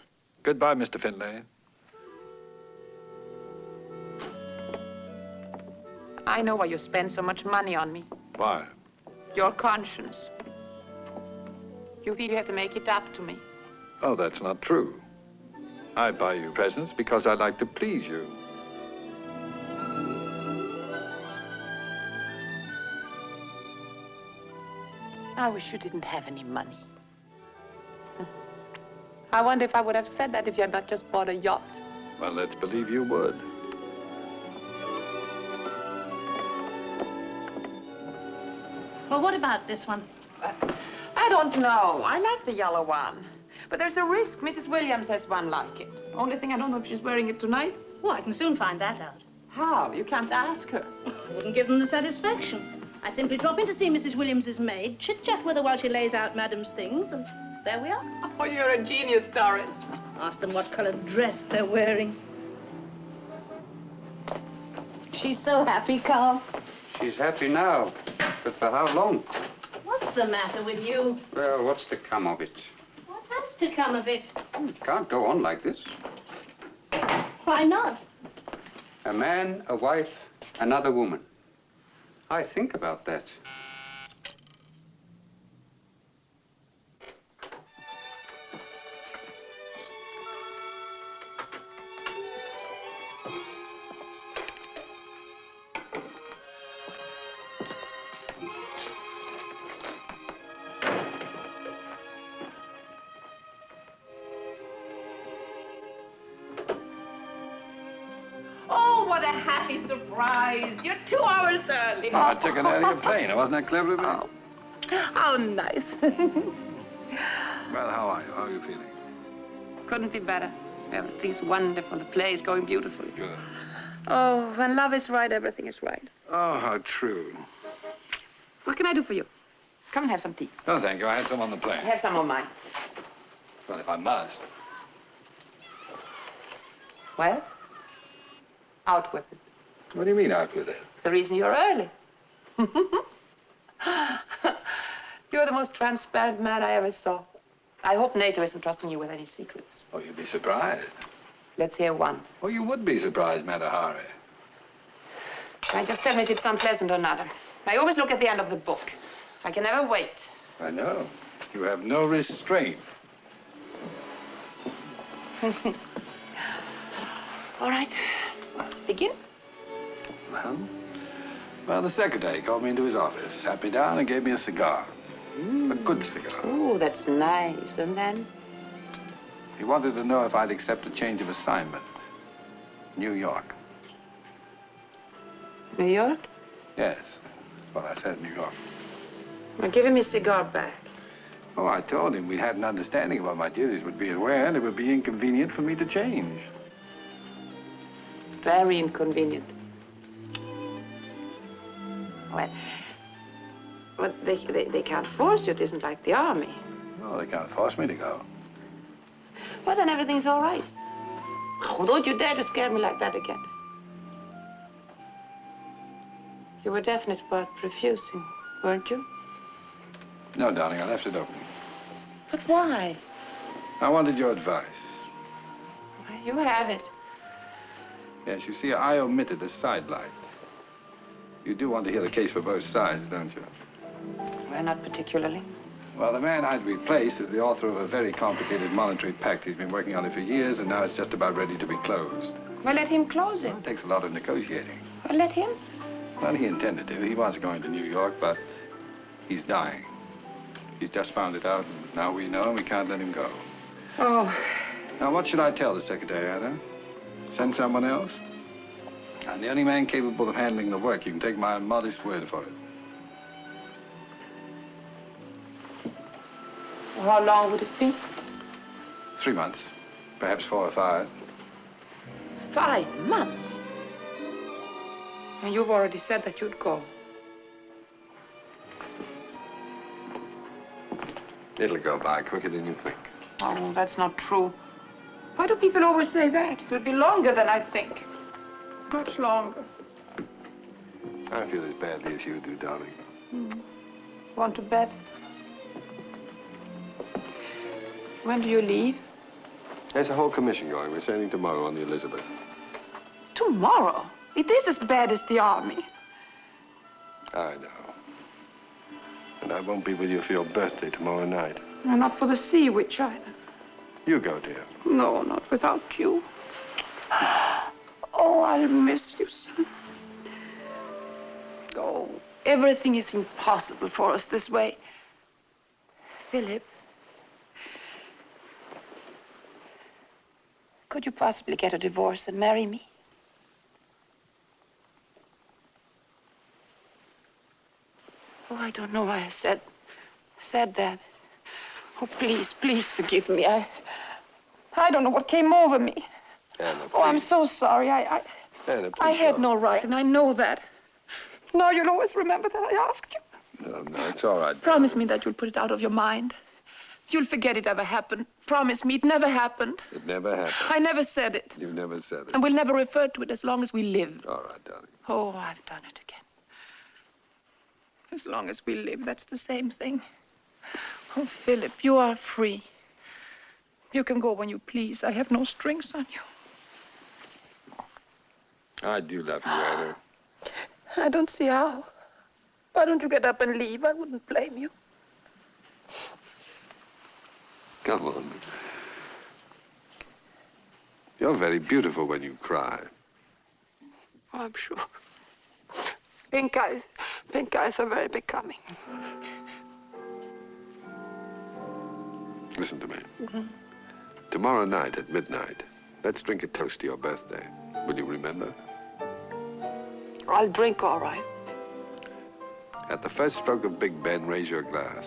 Goodbye, Mr. Findlay. I know why you spend so much money on me. Why? Your conscience. You feel you have to make it up to me. Oh, that's not true. I buy you presents because I like to please you. I wish you didn't have any money. I wonder if I would have said that if you had not just bought a yacht. Well, let's believe you would. Well, what about this one? I don't know. I like the yellow one. But there's a risk. Mrs. Williams has one like it. Only thing, I don't know if she's wearing it tonight. Well, I can soon find that out. How? You can't ask her. I wouldn't give them the satisfaction. I simply drop in to see Mrs. Williams's maid, chit-chat with her while she lays out Madam's things, and there we are. Oh, you're a genius, Doris. Ask them what colored dress they're wearing. She's so happy, Carl. She's happy now, but for how long? What's the matter with you? Well, what's to come of it? What has to come of it? It can't go on like this. Why not? A man, a wife, another woman. I think about that. Oh, what a happy surprise. You're 2 hours early. Oh, I took an earlier plane. Wasn't that clever of me? Oh, how nice. Well, how are you? How are you feeling? Couldn't be better. Everything's wonderful. The play is going beautifully. Good. Oh, when love is right, everything is right. Oh, how true. What can I do for you? Come and have some tea. No, thank you. I had some on the plane. Have some of mine. Well, if I must. Well, out with it. What do you mean, out with it? The reason you're early. You're the most transparent man I ever saw. I hope NATO isn't trusting you with any secrets. Oh, you'd be surprised. Let's hear one. Oh, you would be surprised, Matahari. Just tell me if it's unpleasant or not. I always look at the end of the book. I can never wait. I know. You have no restraint. All right. Begin. Well, the secretary called me into his office, sat me down, and gave me a cigar. A good cigar. Oh, that's nice. And then? He wanted to know if I'd accept a change of assignment. New York. New York? Yes, that's what I said, New York. Well, give him his cigar back. Oh, I told him we had an understanding of what my duties would be and where, and it would be inconvenient for me to change. Very inconvenient. Well, but they can't force you. It isn't like the army. No, they can't force me to go. Well, then everything's all right. Oh, don't you dare to scare me like that again. You were definite about refusing, weren't you? No, darling, I left it open. But why? I wanted your advice. Well, you have it. Yes, you see, I omitted a sidelight. You do want to hear the case for both sides, don't you? Well, not particularly. Well, the man I'd replace is the author of a very complicated monetary pact. He's been working on it for years, and now it's just about ready to be closed. Well, let him close it. Well, it takes a lot of negotiating. Well, let him. Well, he intended to. He was going to New York, but he's dying. He's just found it out, and now we know, and we can't let him go. Oh. Now, what should I tell the secretary, Anna? Send someone else? I'm the only man capable of handling the work. You can take my modest word for it. Well, how long would it be? 3 months. Perhaps 4 or 5. 5 months? And you've already said that you'd go. It'll go by quicker than you think. Oh, that's not true. Why do people always say that? It'll be longer than I think. Much longer. I feel as badly as you do, darling. Want to bet? When do you leave? There's a whole commission going. We're sailing tomorrow on the Elizabeth. Tomorrow? It is as bad as the army. I know. And I won't be with you for your birthday tomorrow night. No, not for the Sea Witch either. You go, dear. No, not without you. Oh, I'll miss you, son. Oh, everything is impossible for us this way. Philip, could you possibly get a divorce and marry me? Oh, I don't know why I said that. Oh, please, please forgive me. I don't know what came over me. Anna, please. Oh, I'm so sorry. Anna, please. I had no right, and I know that. Now you'll always remember that I asked you. No, it's all right. Promise me that you'll put it out of your mind. You'll forget it ever happened. Promise me it never happened. It never happened. I never said it. You never said it. And we'll never refer to it as long as we live. All right, darling. Oh, I've done it again. As long as we live, that's the same thing. Oh, Philip, you are free. You can go when you please. I have no strings on you. I do love you, Anna. I don't see how. Why don't you get up and leave? I wouldn't blame you. Come on. You're very beautiful when you cry. Oh, I'm sure. Pink eyes are very becoming. Listen to me. Tomorrow night at midnight, let's drink a toast to your birthday. Will you remember? I'll drink all right. At the first stroke of Big Ben, raise your glass.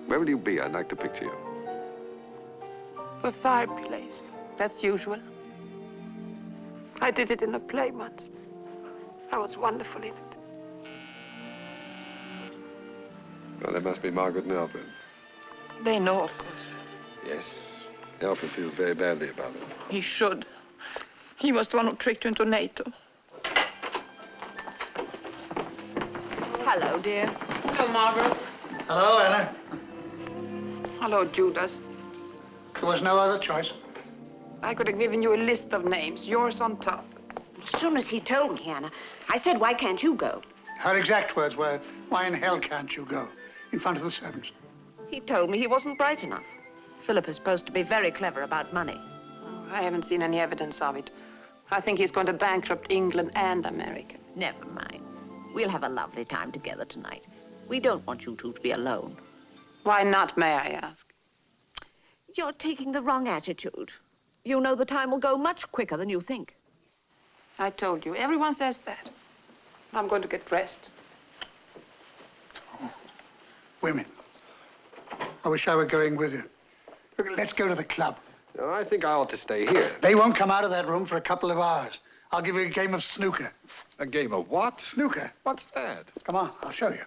Where will you be? I'd like to picture you. The fireplace. That's usual. I did it in a play once. I was wonderful in it. Well, there must be Margaret and Alfred. They know, of course. Yes. Alfred feels very badly about it. He should. He was the one who tricked you into NATO. Hello, dear. Hello, Margaret. Hello, Anna. Hello, Judas. There was no other choice. I could have given you a list of names, yours on top. As soon as he told me, Anna, I said, why can't you go? Her exact words were, why in hell can't you go? in front of the servants. He told me he wasn't bright enough. Philip is supposed to be very clever about money. Oh, I haven't seen any evidence of it. I think he's going to bankrupt England and America. Never mind. We'll have a lovely time together tonight. We don't want you two to be alone. Why not, may I ask? You're taking the wrong attitude. You know the time will go much quicker than you think. I told you, everyone says that. I'm going to get dressed. Oh, women. I wish I were going with you. Look, let's go to the club. No, I think I ought to stay here. They won't come out of that room for a couple of hours. I'll give you a game of snooker. A game of what? Snooker. What's that? Come on, I'll show you.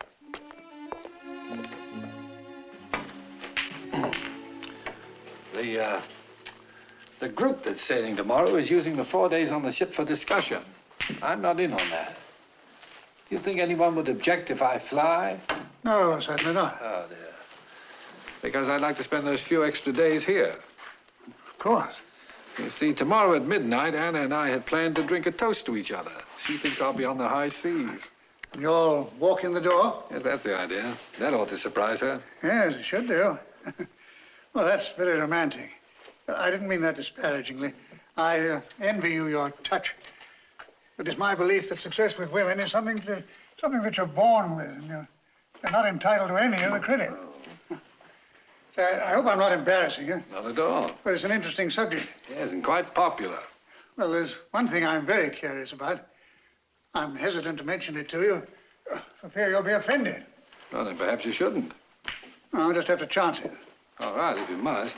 The group that's sailing tomorrow is using the 4 days on the ship for discussion. I'm not in on that. Do you think anyone would object if I fly? No, certainly not. Oh, dear. Because I'd like to spend those few extra days here. Of course. You see, tomorrow at midnight, Anna and I had planned to drink a toast to each other. She thinks I'll be on the high seas. You'll walk in the door? Yes, that's the idea. That ought to surprise her. Yes, it should do. Well, that's very romantic. I didn't mean that disparagingly. I envy you your touch. But it's my belief that success with women is something that you're born with, and you're not entitled to any of the credit. I hope I'm not embarrassing you. Not at all. Well, it's an interesting subject. Yes, and quite popular. Well, there's one thing I'm very curious about. I'm hesitant to mention it to you, for fear you'll be offended. Well, then perhaps you shouldn't. No, I'll just have to chance it. All right, if you must.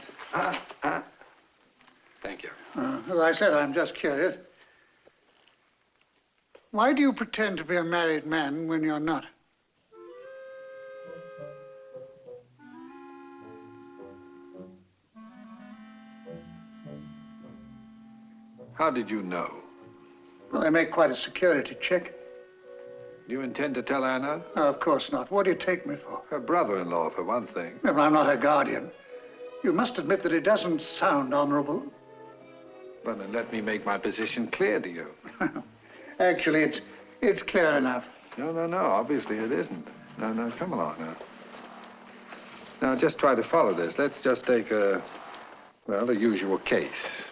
Thank you. As I said, I'm just curious. Why do you pretend to be a married man when you're not? How did you know? Well, they make quite a security check. Do you intend to tell Anna? No, of course not. What do you take me for? Her brother-in-law, for one thing. Yeah, but I'm not her guardian. You must admit that it doesn't sound honorable. Well, then let me make my position clear to you. Actually, it's clear enough. No. Obviously it isn't. No, come along now. Now, just try to follow this. Let's just take the usual case.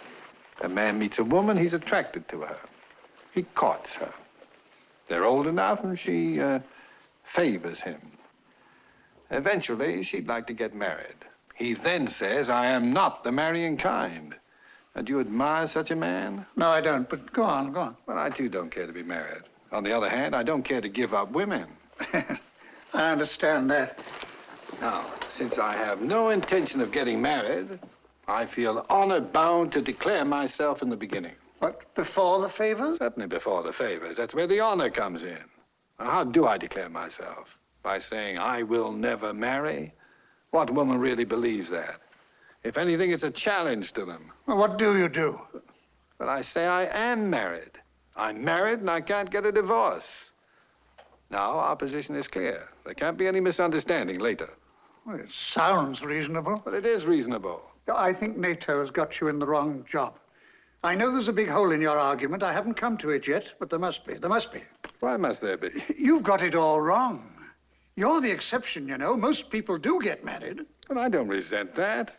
A man meets a woman, he's attracted to her. He courts her. They're old enough, and she favors him. Eventually, she'd like to get married. He then says, I am not the marrying kind. And do you admire such a man? No, I don't, but go on. Well, I, too, don't care to be married. On the other hand, I don't care to give up women. I understand that. Now, since I have no intention of getting married, I feel honored bound to declare myself in the beginning. What, before the favors? Certainly before the favors. That's where the honor comes in. Now, how do I declare myself? By saying I will never marry? What woman really believes that? If anything, it's a challenge to them. Well, what do you do? Well, I say I am married. I'm married and I can't get a divorce. Now, our position is clear. There can't be any misunderstanding later. Well, it sounds reasonable. Well, it is reasonable. I think NATO has got you in the wrong job. I know there's a big hole in your argument. I haven't come to it yet, but there must be. There must be. Why must there be? You've got it all wrong. You're the exception, you know. Most people do get married. But I don't resent that.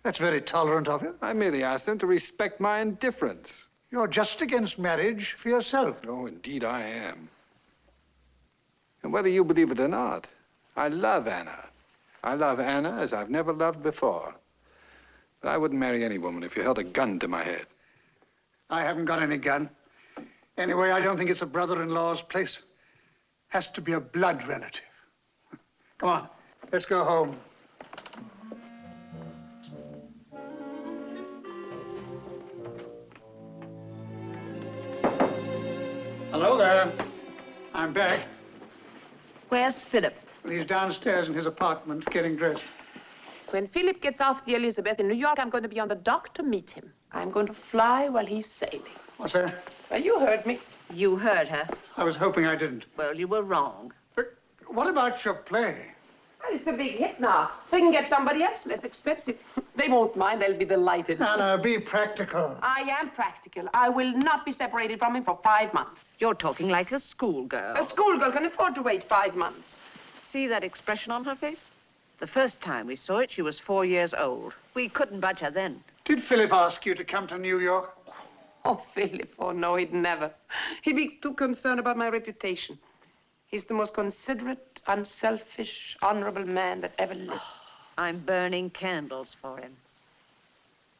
That's very tolerant of you. I merely asked them to respect my indifference. You're just against marriage for yourself. Oh, indeed I am. And whether you believe it or not, I love Anna. I love Anna as I've never loved before. But I wouldn't marry any woman if you held a gun to my head. I haven't got any gun. Anyway, I don't think it's a brother-in-law's place. Has to be a blood relative. Come on, let's go home. Hello there. I'm back. Where's Philip? Well, he's downstairs in his apartment getting dressed. When Philip gets off the Elizabeth in New York, I'm going to be on the dock to meet him. I'm going to fly while he's sailing. What's that? Well, you heard me. You heard her. I was hoping I didn't. Well, you were wrong. But what about your play? Well, it's a big hit now. They can get somebody else less expensive. They won't mind. They'll be delighted. Anna, be practical. I am practical. I will not be separated from him for 5 months. You're talking like a schoolgirl. A schoolgirl can afford to wait 5 months. See that expression on her face? The first time we saw it, she was 4 years old. We couldn't budge her then. Did Philip ask you to come to New York? Oh, Philip, oh, no, he'd never. He'd be too concerned about my reputation. He's the most considerate, unselfish, honorable man that ever lived. I'm burning candles for him.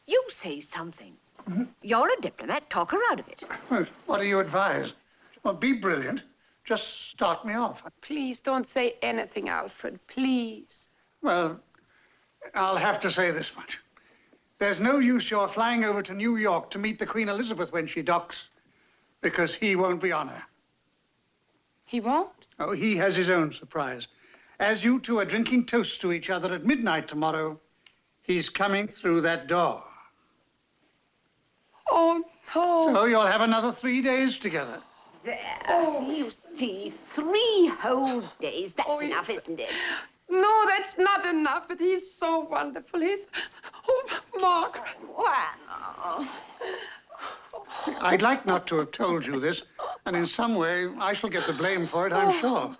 You say something. Mm-hmm. You're a diplomat. Talk her out of it. Well, what do you advise? Well, be brilliant. Just start me off. Please don't say anything, Alfred, please. Well, I'll have to say this much. There's no use your flying over to New York to meet the Queen Elizabeth when she docks, because he won't be on her. He won't? Oh, he has his own surprise. As you two are drinking toasts to each other at midnight tomorrow, he's coming through that door. Oh, no. So you'll have another 3 days together. There. Oh, you see, 3 whole days. That's enough, isn't it? No, that's not enough, but he's so wonderful. He's... Oh, Margaret. Well, I'd like not to have told you this, and in some way I shall get the blame for it, I'm sure.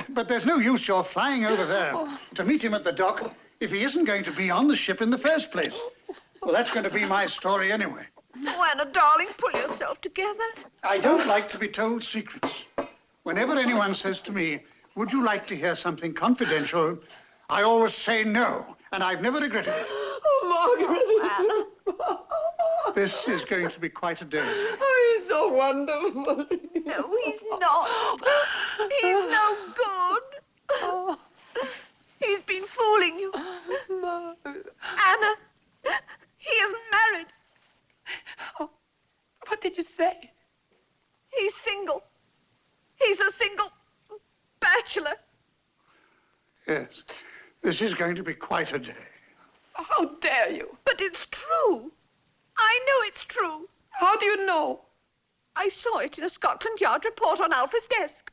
But there's no use your flying over there to meet him at the dock if he isn't going to be on the ship in the first place. Well, that's going to be my story anyway. Oh, Anna, darling, pull yourself together. I don't like to be told secrets. Whenever anyone says to me, would you like to hear something confidential, I always say no, and I've never regretted it. Oh, Margaret. This is going to be quite a day. Oh, he's so wonderful. No, he's not. He's no good. Oh. He's been fooling you. Anna, he isn't married. Oh, what did you say? He's single. He's a single bachelor. Yes, this is going to be quite a day. How dare you? But it's true. I know it's true. How do you know? I saw it in a Scotland Yard report on Alfred's desk.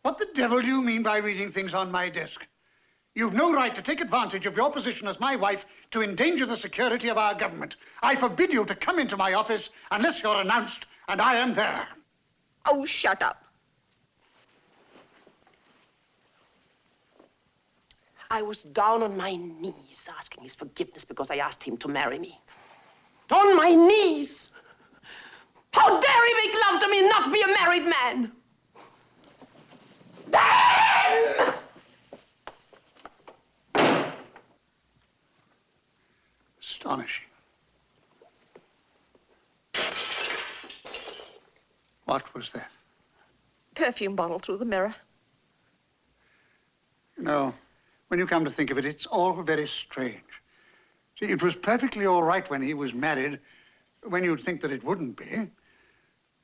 What the devil do you mean by reading things on my desk? You've no right to take advantage of your position as my wife to endanger the security of our government. I forbid you to come into my office unless you're announced and I am there. Oh, shut up. I was down on my knees asking his forgiveness because I asked him to marry me. On my knees! How dare he make love to me and not be a married man? Damn! Astonishing. What was that? Perfume bottle through the mirror. You know, when you come to think of it, it's all very strange. See, it was perfectly all right when he was married, when you'd think that it wouldn't be.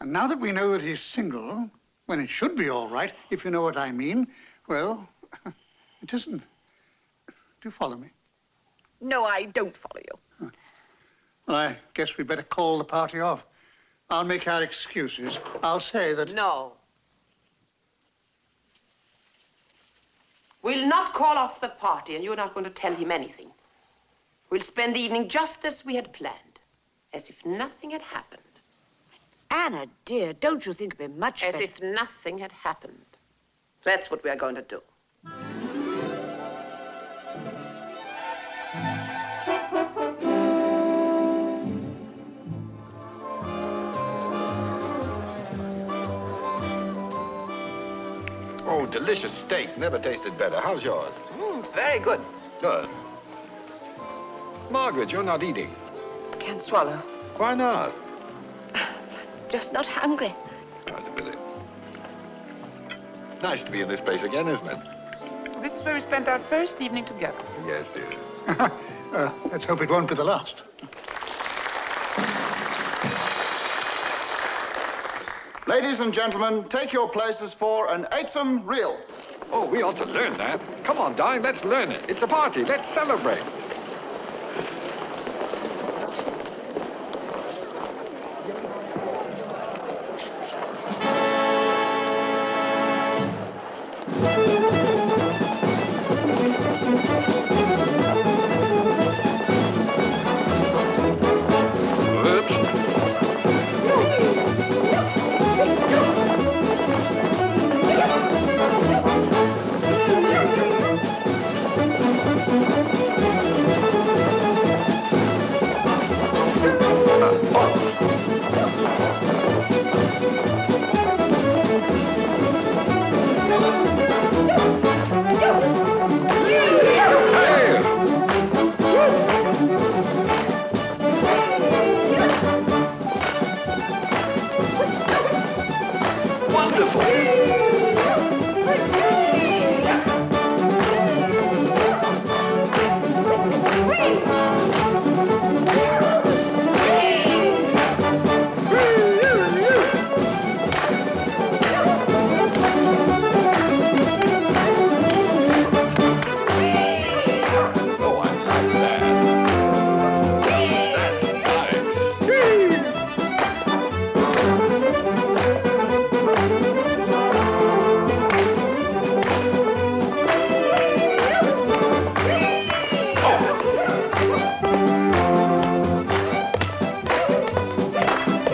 And now that we know that he's single, when it should be all right, if you know what I mean, well, it isn't. Do you follow me? No, I don't follow you. Well, I guess we better call the party off. I'll make our excuses. I'll say that... No. We'll not call off the party, and you're not going to tell him anything. We'll spend the evening just as we had planned, as if nothing had happened. Anna, dear, don't you think it'd be much better? As if nothing had happened. That's what we're going to do. Oh, delicious steak. Never tasted better. How's yours? It's very good. Good. Margaret, you're not eating. Can't swallow. Why not? Just not hungry. That's a pity. Nice to be in this place again, isn't it? This is where we spent our first evening together. Yes, dear. Let's hope it won't be the last. Ladies and gentlemen, take your places for an eightsome reel. Oh, we ought to learn that. Come on, darling, let's learn it. It's a party. Let's celebrate.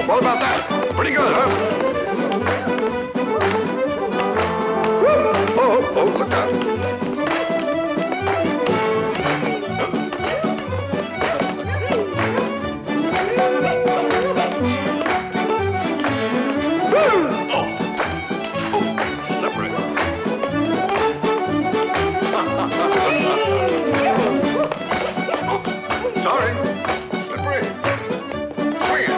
What about that? Pretty good, huh? Oh, look out. Slippery. Sorry. Slippery. Swing it.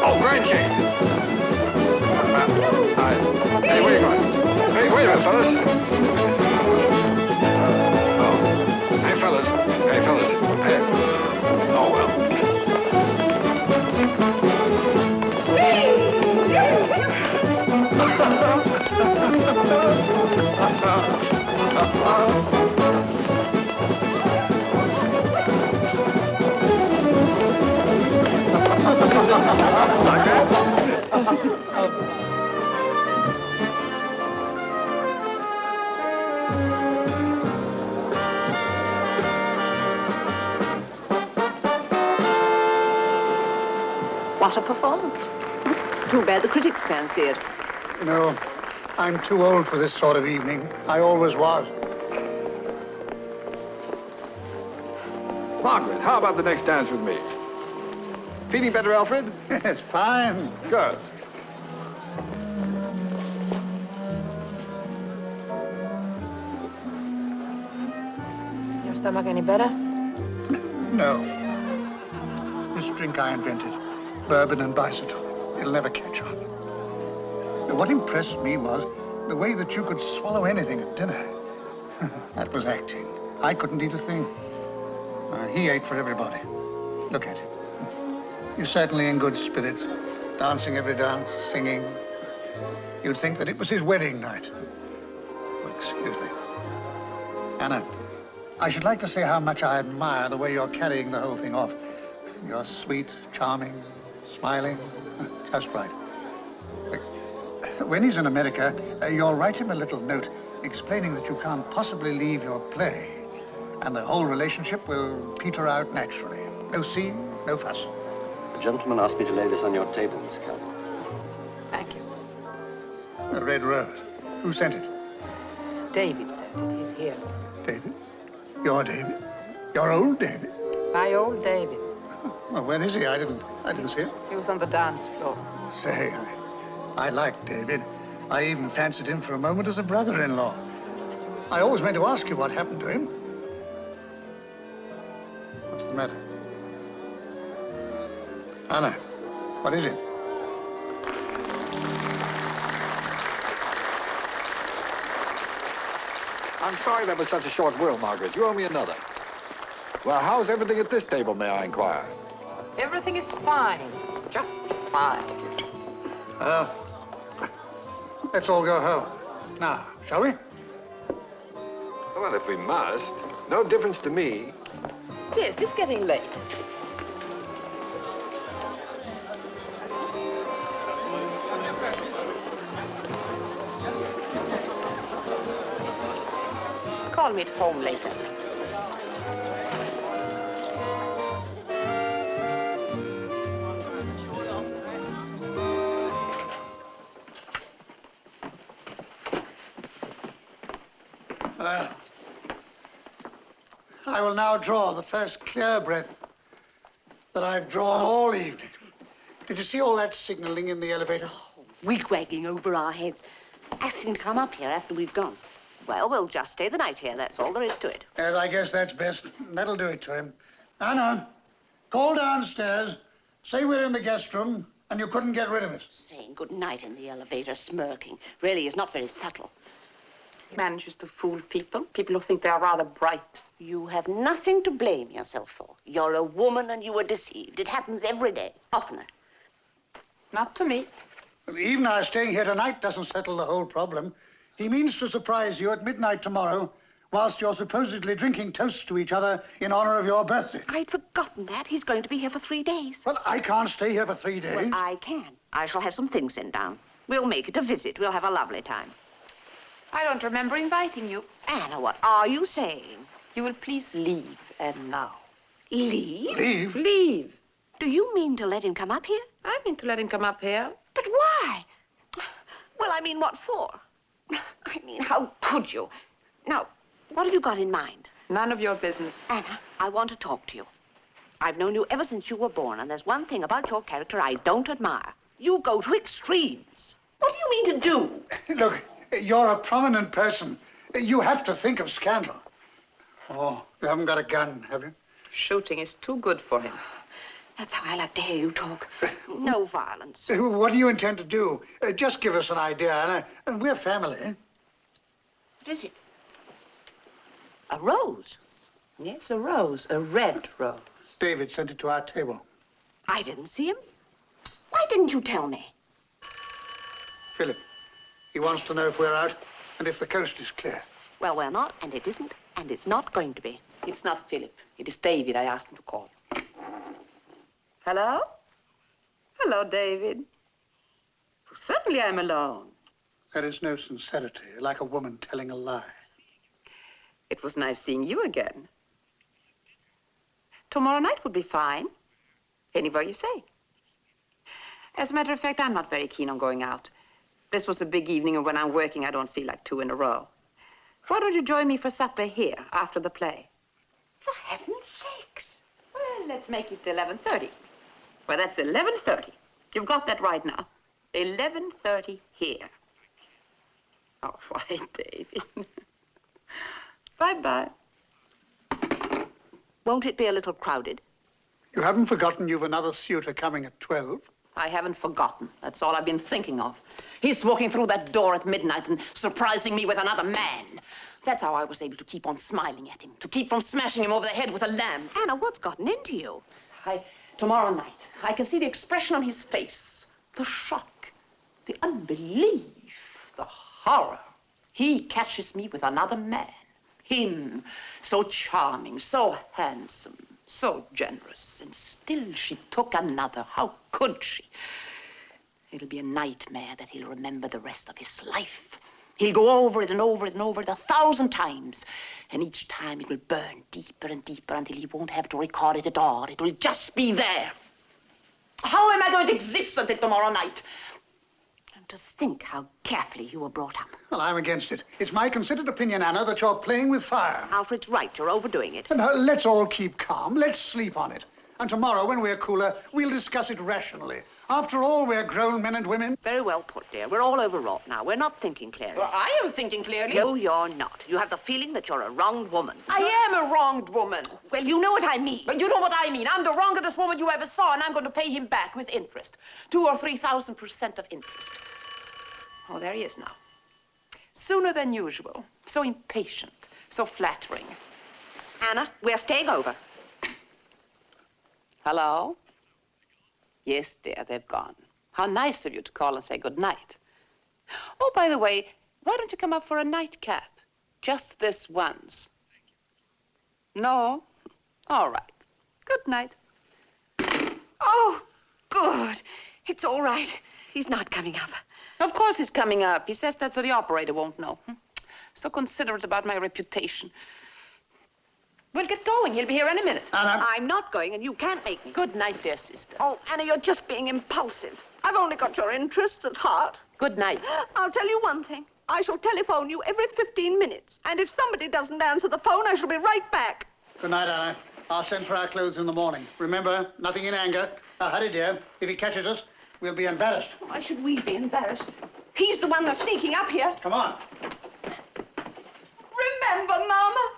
Oh, grand change. Hey, where you going? Hey, wait a minute, fellas. Oh. Hey, fellas. Hey, fellas. Hey. Oh, well. Like that? What a performance. Too bad the critics can't see it. You know, I'm too old for this sort of evening. I always was. Margaret, how about the next dance with me? Feeling better, Alfred? Yes, fine. Good. Your stomach any better? No. This drink I invented, bourbon and bicetyl, it'll never catch on. Now, what impressed me was the way that you could swallow anything at dinner. That was acting. I couldn't eat a thing. He ate for everybody. Look at him. You're certainly in good spirits, dancing every dance, singing. You'd think that it was his wedding night. Oh, excuse me. Anna, I should like to say how much I admire the way you're carrying the whole thing off. You're sweet, charming, smiling, just right. When he's in America, you'll write him a little note explaining that you can't possibly leave your play, and the whole relationship will peter out naturally. No scene, no fuss. The gentleman asked me to lay this on your table, Miss Calvin. Thank you. A red rose. Who sent it? David sent it. He's here. David? Your David? Your old David? My old David. Well, where is he? I didn't see him. He was on the dance floor. Say, I like David. I even fancied him for a moment as a brother-in-law. I always meant to ask you what happened to him. What's the matter? Anna, what is it? I'm sorry that was such a short whirl, Margaret. You owe me another. Well, how's everything at this table, may I inquire? Everything is fine. Just fine. Let's all go home. Now, shall we? Well, if we must. No difference to me. Yes, it's getting late. Call me at home later. I will now draw the first clear breath that I've drawn all evening. Did you see all that signaling in the elevator? Wig-wagging over our heads. Asking to come up here after we've gone. Well, we'll just stay the night here. That's all there is to it. Yes, I guess that's best. That'll do it to him. Anna, call downstairs. Say we're in the guest room and you couldn't get rid of us. Saying good night in the elevator, smirking, really is not very subtle. He manages to fool people, people who think they are rather bright. You have nothing to blame yourself for. You're a woman and you were deceived. It happens every day, oftener. Not to me. Even our staying here tonight doesn't settle the whole problem. He means to surprise you at midnight tomorrow whilst you're supposedly drinking toasts to each other in honor of your birthday. I'd forgotten that. He's going to be here for 3 days. Well, I can't stay here for 3 days. Well, I can. I shall have some things sent down. We'll make it a visit. We'll have a lovely time. I don't remember inviting you. Anna, what are you saying? You will please leave, and now. Leave? Leave? Leave. Do you mean to let him come up here? I mean to let him come up here. But why? Well, I mean, what for? I mean, how could you? Now, what have you got in mind? None of your business. Anna, I want to talk to you. I've known you ever since you were born, and there's one thing about your character I don't admire. You go to extremes. What do you mean to do? Look, you're a prominent person. You have to think of scandal. Oh, you haven't got a gun, have you? Shooting is too good for him. That's how I like to hear you talk. No violence. What do you intend to do? Just give us an idea, Anna. And we're family. What is it? A rose? Yes, a rose. A red rose. David sent it to our table. I didn't see him. Why didn't you tell me? Philip. He wants to know if we're out and if the coast is clear. Well, we're not, and it isn't, and it's not going to be. It's not Philip. It is David. I asked him to call. Hello? Hello, David. Certainly I'm alone. There is no sincerity, like a woman telling a lie. It was nice seeing you again. Tomorrow night would be fine. Anywhere you say. As a matter of fact, I'm not very keen on going out. This was a big evening, and when I'm working, I don't feel like 2 in a row. Why don't you join me for supper here, after the play? For heaven's sakes. Well, let's make it 11:30. Well, that's 11:30. You've got that right now. 11:30 here. Oh, why, baby. Bye-bye. Won't it be a little crowded? You haven't forgotten you've another suitor coming at 12? I haven't forgotten. That's all I've been thinking of. He's walking through that door at midnight and surprising me with another man. That's how I was able to keep on smiling at him, to keep from smashing him over the head with a lamp. Anna, what's gotten into you? Tomorrow night, I can see the expression on his face, the shock, the unbelief, the horror. He catches me with another man. Him, so charming, so handsome, so generous, and still she took another. How could she? It'll be a nightmare that he'll remember the rest of his life. He'll go over it and over it and over it 1,000 times. And each time it will burn deeper and deeper until he won't have to record it at all. It will just be there. How am I going to exist until tomorrow night? And to think how carefully you were brought up. Well, I'm against it. It's my considered opinion, Anna, that you're playing with fire. Alfred's right. You're overdoing it. Now, let's all keep calm. Let's sleep on it. And tomorrow, when we're cooler, we'll discuss it rationally. After all, we're grown men and women. Very well put, dear. We're all overwrought now. We're not thinking clearly. Well, I am thinking clearly. No, you're not. You have the feeling that you're a wronged woman. I am a wronged woman. Well, you know what I mean. But you know what I mean. I'm the wrongest woman you ever saw, and I'm going to pay him back with interest. 2,000 or 3,000% of interest. Oh, there he is now. Sooner than usual. So impatient. So flattering. Anna, we're staying over. Hello? Yes, dear, they've gone. How nice of you to call and say good night. Oh, by the way, why don't you come up for a nightcap? Just this once. No? All right. Good night. Oh, good. It's all right. He's not coming up. Of course he's coming up. He says that so the operator won't know. So considerate about my reputation. We'll get going. He'll be here any minute. Anna. I'm not going, and you can't make me. Good night, dear sister. Oh, Anna, you're just being impulsive. I've only got your interests at heart. Good night. I'll tell you one thing. I shall telephone you every 15 minutes. And if somebody doesn't answer the phone, I shall be right back. Good night, Anna. I'll send for our clothes in the morning. Remember, nothing in anger. Now, hurry, dear. If he catches us, we'll be embarrassed. Why should we be embarrassed? He's the one that's sneaking up here. Come on. Remember, Mama.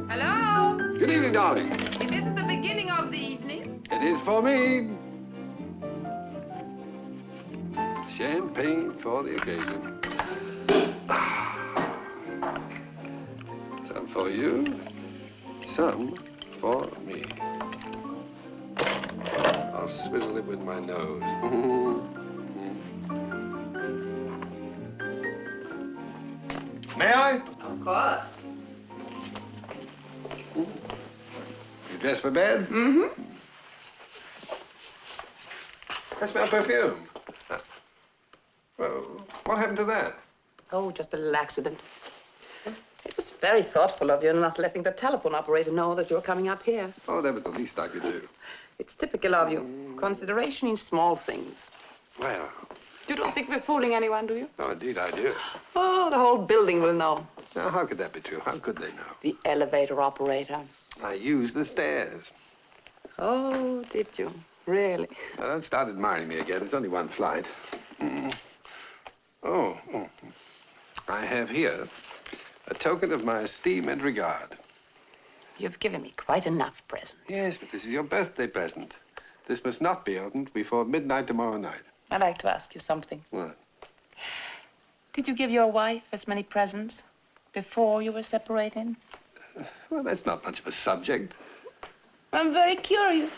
Hello? Good evening, darling. It isn't the beginning of the evening. It is for me. Champagne for the occasion. Some for you, some for me. I'll swizzle it with my nose. May I? Of course. You dressed for bed? Mm-hmm. I smell perfume. Well, what happened to that? Oh, just a little accident. It was very thoughtful of you not letting the telephone operator know that you were coming up here. Oh, that was the least I could do. It's typical of you. Consideration in small things. Well, You don't think we're fooling anyone, do you? no, indeed I do. Oh, the whole building will know. Now, how could that be true? How could they know? The elevator operator. I used the stairs. Oh, did you? Really? Now, don't start admiring me again. It's only one flight. Oh. I have here a token of my esteem and regard. You've given me quite enough presents. Yes, but this is your birthday present. This must not be opened before midnight tomorrow night. I'd like to ask you something. What? Did you give your wife as many presents before you were separated? Well, that's not much of a subject. I'm very curious.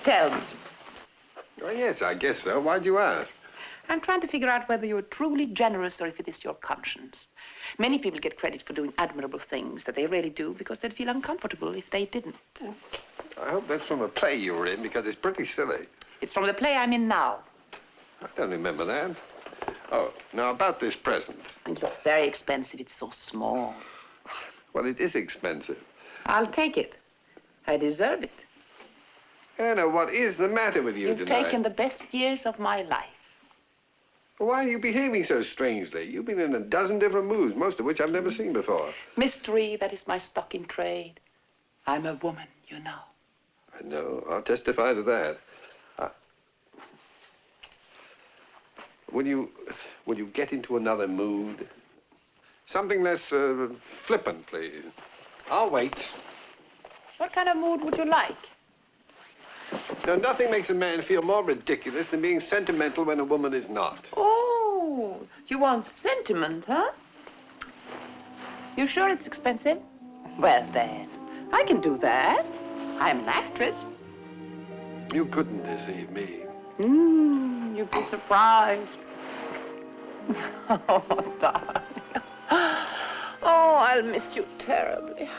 Tell me. Oh, yes, I guess so. Why'd you ask? I'm trying to figure out whether you're truly generous or if it is your conscience. Many people get credit for doing admirable things that they really do because they'd feel uncomfortable if they didn't. I hope that's from a play you were in, because it's pretty silly. It's from the play I'm in now. I don't remember that. Oh, now about this present. It looks very expensive. It's so small. Well, it is expensive. I'll take it. I deserve it. Anna, what is the matter with you You've tonight? taken the best years of my life. Why are you behaving so strangely? You've been in a dozen different moods, most of which I've never seen before. Mystery, that is my stock in trade. I'm a woman, you know. I know. I'll testify to that. Will you get into another mood? Something less flippant, please. I'll wait. What kind of mood would you like? No, nothing makes a man feel more ridiculous than being sentimental when a woman is not. Oh, you want sentiment, huh? You sure it's expensive? Well, then, I can do that. I'm an actress. You couldn't deceive me. You'd be surprised. Oh, darling. Oh, I'll miss you terribly.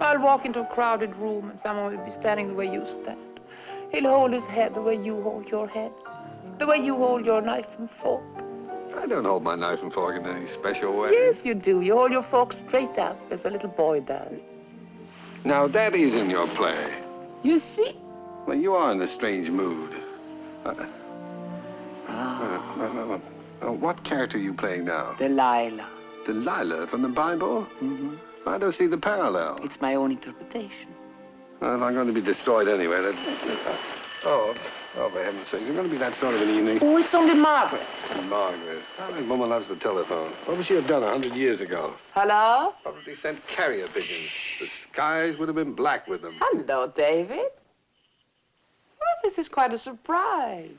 I'll walk into a crowded room and someone will be standing the way you stand. He'll hold his head the way you hold your head. The way you hold your knife and fork. I don't hold my knife and fork in any special way. Yes, you do. You hold your fork straight up, as a little boy does. Now, that is in your play. You see? Well, you are in a strange mood. What character are you playing now? Delilah. Delilah from the Bible? Mm-hmm. I don't see the parallel. It's my own interpretation. Well, if I'm going to be destroyed anyway, Oh, for heaven's sakes, it's going to be that sort of an evening. Oh, it's only Margaret. Margaret. How that woman loves the telephone. What would she have done 100 years ago? Hello? Probably sent carrier pigeons. The skies would have been black with them. Hello, David. Well, this is quite a surprise.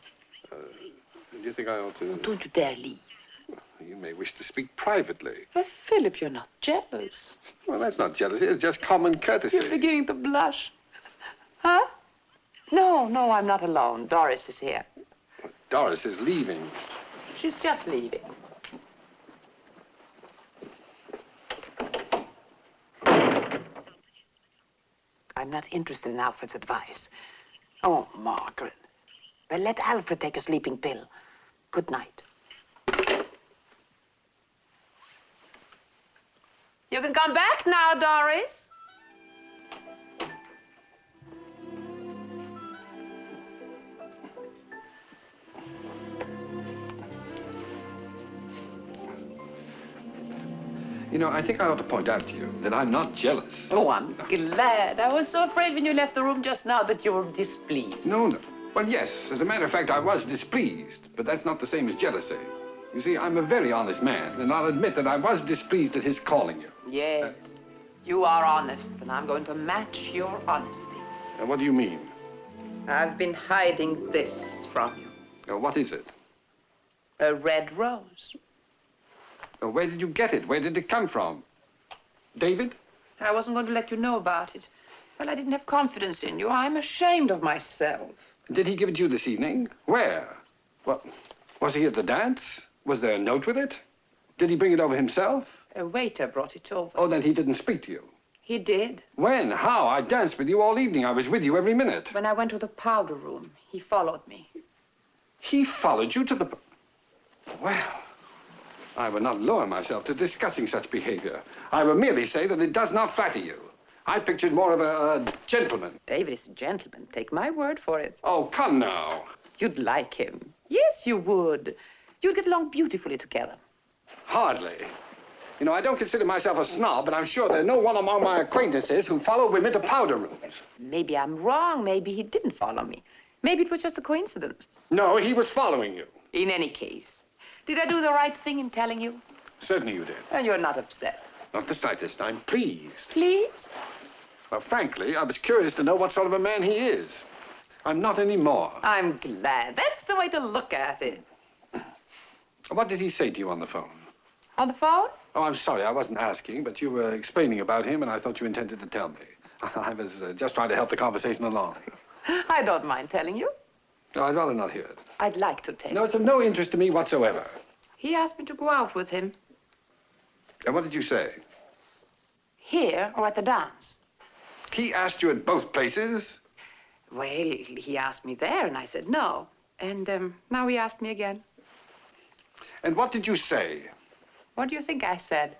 Do you think I ought to? Don't you dare leave. You may wish to speak privately. But Philip, you're not jealous. Well, that's not jealousy. It's just common courtesy. You're beginning to blush. Huh? No, I'm not alone. Doris is here. Doris is leaving. She's just leaving. I'm not interested in Alfred's advice. Oh, Margaret. Well, let Alfred take a sleeping pill. Good night. You can come back now, Doris. You know, I think I ought to point out to you that I'm not jealous. Oh, I'm glad. I was so afraid when you left the room just now that you were displeased. No. Well, yes, as a matter of fact, I was displeased, but that's not the same as jealousy. You see, I'm a very honest man, and I'll admit that I was displeased at his calling you. Yes, you are honest, and I'm going to match your honesty. What do you mean? I've been hiding this from you. What is it? A red rose. Where did you get it? Where did it come from? David? I wasn't going to let you know about it. Well, I didn't have confidence in you. I'm ashamed of myself. Did he give it to you this evening? Where? Well, was he at the dance? Was there a note with it? Did he bring it over himself? A waiter brought it over. Oh, then he didn't speak to you. He did. When? How? I danced with you all evening. I was with you every minute. When I went to the powder room, he followed me. He followed you to the... Well, I will not lower myself to discussing such behavior. I will merely say that it does not flatter you. I pictured more of a gentleman. David is a gentleman. Take my word for it. Oh, come now. You'd like him. Yes, you would. You'd get along beautifully together. Hardly. You know, I don't consider myself a snob, but I'm sure there are no one among my acquaintances who follow women to powder rooms. Maybe I'm wrong. Maybe he didn't follow me. Maybe it was just a coincidence. No, he was following you. In any case, did I do the right thing in telling you? Certainly you did. And you're not upset. Not the slightest. I'm pleased. Pleased? Well, frankly, I was curious to know what sort of a man he is. I'm not anymore. I'm glad. That's the way to look at it. What did he say to you on the phone? On the phone? Oh, I'm sorry, I wasn't asking, but you were explaining about him, and I thought you intended to tell me. I was just trying to help the conversation along. I don't mind telling you. No, I'd rather not hear it. I'd like to tell you. No, it's of no interest to me whatsoever. He asked me to go out with him. And what did you say? Here or at the dance? He asked you at both places? Well, he asked me there, and I said no. And now he asked me again. And what did you say? What do you think I said?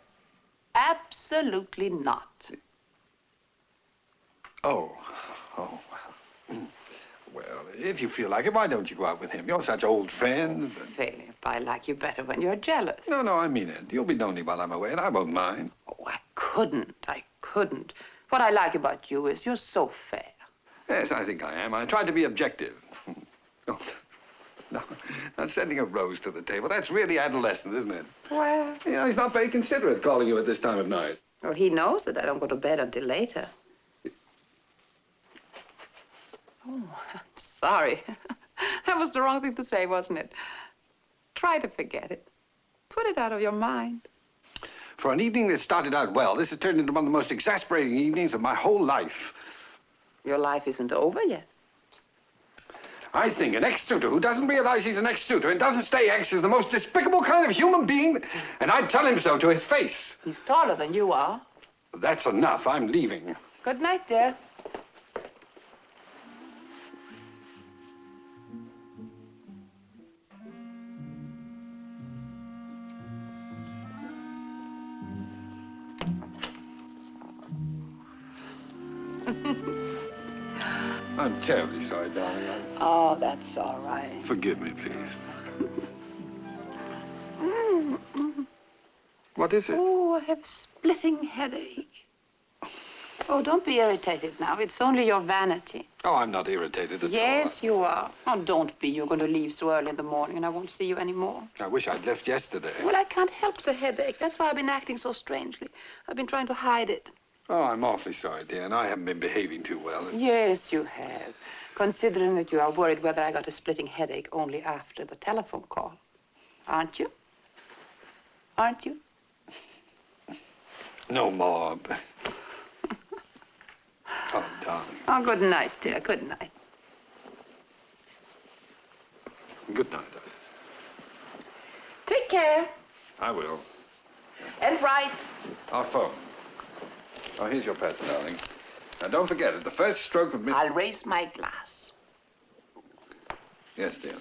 Absolutely not. Oh. Well, if you feel like it, why don't you go out with him? You're such old friends. Philip, I like you better when you're jealous. No, I mean it. You'll be lonely while I'm away, and I won't mind. Oh, I couldn't. What I like about you is you're so fair. Yes, I think I am. I tried to be objective. Oh, no, sending a rose to the table, that's really adolescent, isn't it? Well... You know, he's not very considerate calling you at this time of night. Well, he knows that I don't go to bed until later. Oh, I'm sorry. That was the wrong thing to say, wasn't it? Try to forget it. Put it out of your mind. For an evening that started out well, this has turned into one of the most exasperating evenings of my whole life. Your life isn't over yet. I think an ex-suitor who doesn't realize he's an ex-suitor and doesn't stay ex is the most despicable kind of human being, and I'd tell him so to his face. He's taller than you are. That's enough. I'm leaving. Good night, dear. I'm terribly sorry, darling. Oh, that's all right. Forgive me, please. What is it? Oh, I have a splitting headache. Oh, don't be irritated now. It's only your vanity. Oh, I'm not irritated at all. Yes, you are. Oh, don't be. You're going to leave so early in the morning, and I won't see you anymore. I wish I'd left yesterday. Well, I can't help the headache. That's why I've been acting so strangely. I've been trying to hide it. Oh, I'm awfully sorry, dear, and I haven't been behaving too well. Yes, you have. Considering that you are worried whether I got a splitting headache only after the telephone call. Aren't you? Aren't you? No more. Oh, darling. Oh, good night, dear. Good night. Good night. Take care. I will. And write. Our phone. Oh, here's your present, darling. Now, don't forget, at the first stroke of I'll raise my glass. Yes, dear.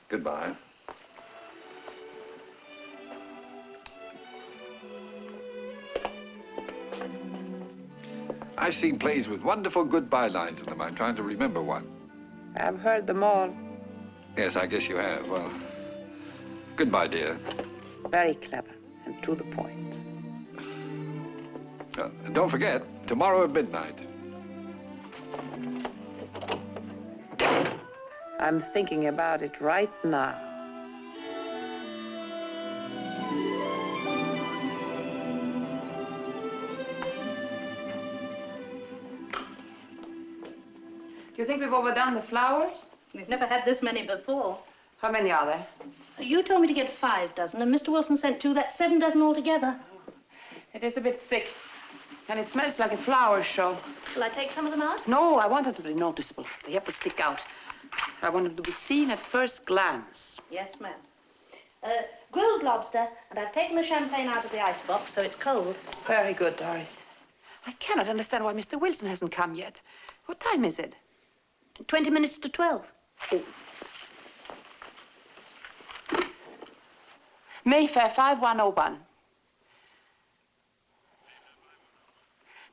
Goodbye. I've seen plays with wonderful goodbye lines in them. I'm trying to remember one. I've heard them all. Yes, I guess you have. Well, goodbye, dear. Very clever and to the point. And don't forget, tomorrow at midnight. I'm thinking about it right now. Do you think we've overdone the flowers? We've never had this many before. How many are there? You told me to get 5 dozen, and Mr. Wilson sent 2. That's 7 dozen altogether. It is a bit thick, and it smells like a flower show. Shall I take some of them out? No, I want them to be noticeable. They have to stick out. I want them to be seen at first glance. Yes, ma'am. Grilled lobster, and I've taken the champagne out of the icebox, so it's cold. Very good, Doris. I cannot understand why Mr. Wilson hasn't come yet. What time is it? 20 minutes to 12. Oh. Mayfair 5101.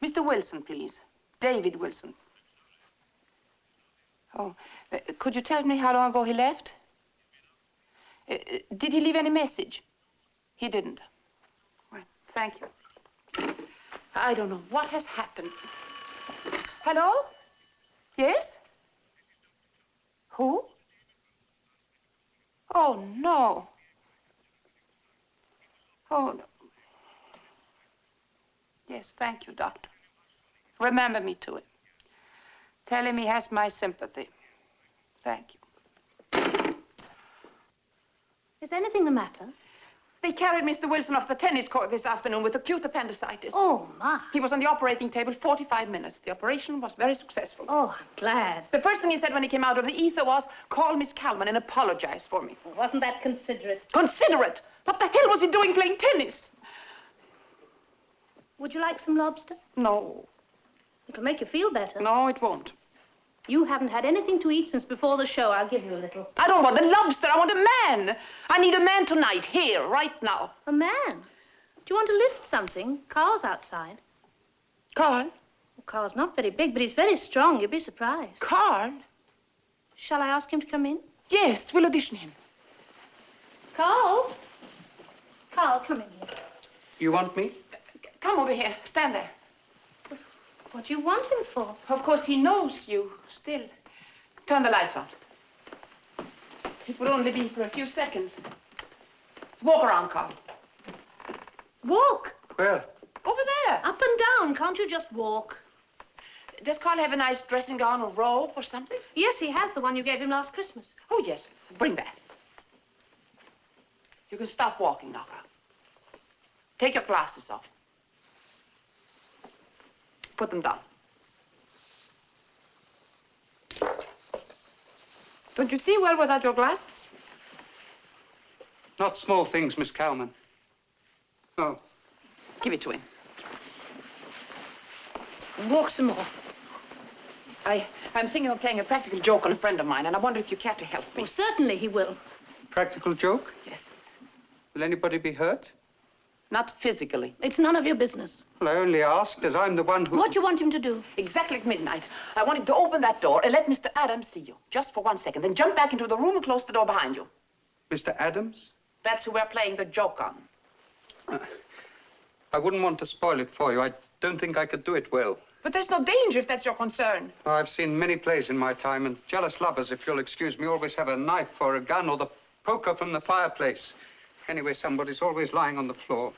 Mr. Wilson, please. David Wilson. Oh, could you tell me how long ago he left? Did he leave any message? He didn't. Well, thank you. I don't know what has happened. Hello? Yes? Who? Oh, no. Oh, no. Yes, thank you, Doctor. Remember me to it. Tell him he has my sympathy. Thank you. Is anything the matter? They carried Mr. Wilson off the tennis court this afternoon with acute appendicitis. Oh, my. He was on the operating table 45 minutes. The operation was very successful. Oh, I'm glad. The first thing he said when he came out of the ether was, call Miss Kalman and apologize for me. Well, wasn't that considerate? Considerate? What the hell was he doing playing tennis? Would you like some lobster? No. It'll make you feel better. No, it won't. You haven't had anything to eat since before the show. I'll give you a little. I don't want the lobster. I want a man. I need a man tonight, here, right now. A man? Do you want to lift something? Carl's outside. Carl? Well, Carl's not very big, but he's very strong. You'd be surprised. Carl? Shall I ask him to come in? Yes, we'll audition him. Carl? Carl, come in here. You want me? Come over here. Stand there. What do you want him for? Of course, he knows you still. Turn the lights on. It will only be for a few seconds. Walk around, Carl. Walk? Where? Over there. Up and down. Can't you just walk? Does Carl have a nice dressing gown or robe or something? Yes, he has. The one you gave him last Christmas. Oh, yes. Bring that. You can stop walking now, Carl. Take your glasses off. Put them down. Don't you see well without your glasses? Not small things, Miss Kalman. Oh. Give it to him. Walk some more. I'm thinking of playing a practical joke on a friend of mine, and I wonder if you care to help me. Oh, certainly he will. Practical joke? Yes. Will anybody be hurt? Not physically. It's none of your business. Well, I only asked as I'm the one who... What do you want him to do? Exactly at midnight. I want him to open that door and let Mr. Adams see you. Just for 1 second. Then jump back into the room and close the door behind you. Mr. Adams? That's who we're playing the joke on. I wouldn't want to spoil it for you. I don't think I could do it well. But there's no danger if that's your concern. I've seen many plays in my time, and jealous lovers, if you'll excuse me, always have a knife or a gun or the poker from the fireplace. Anyway, somebody's always lying on the floor.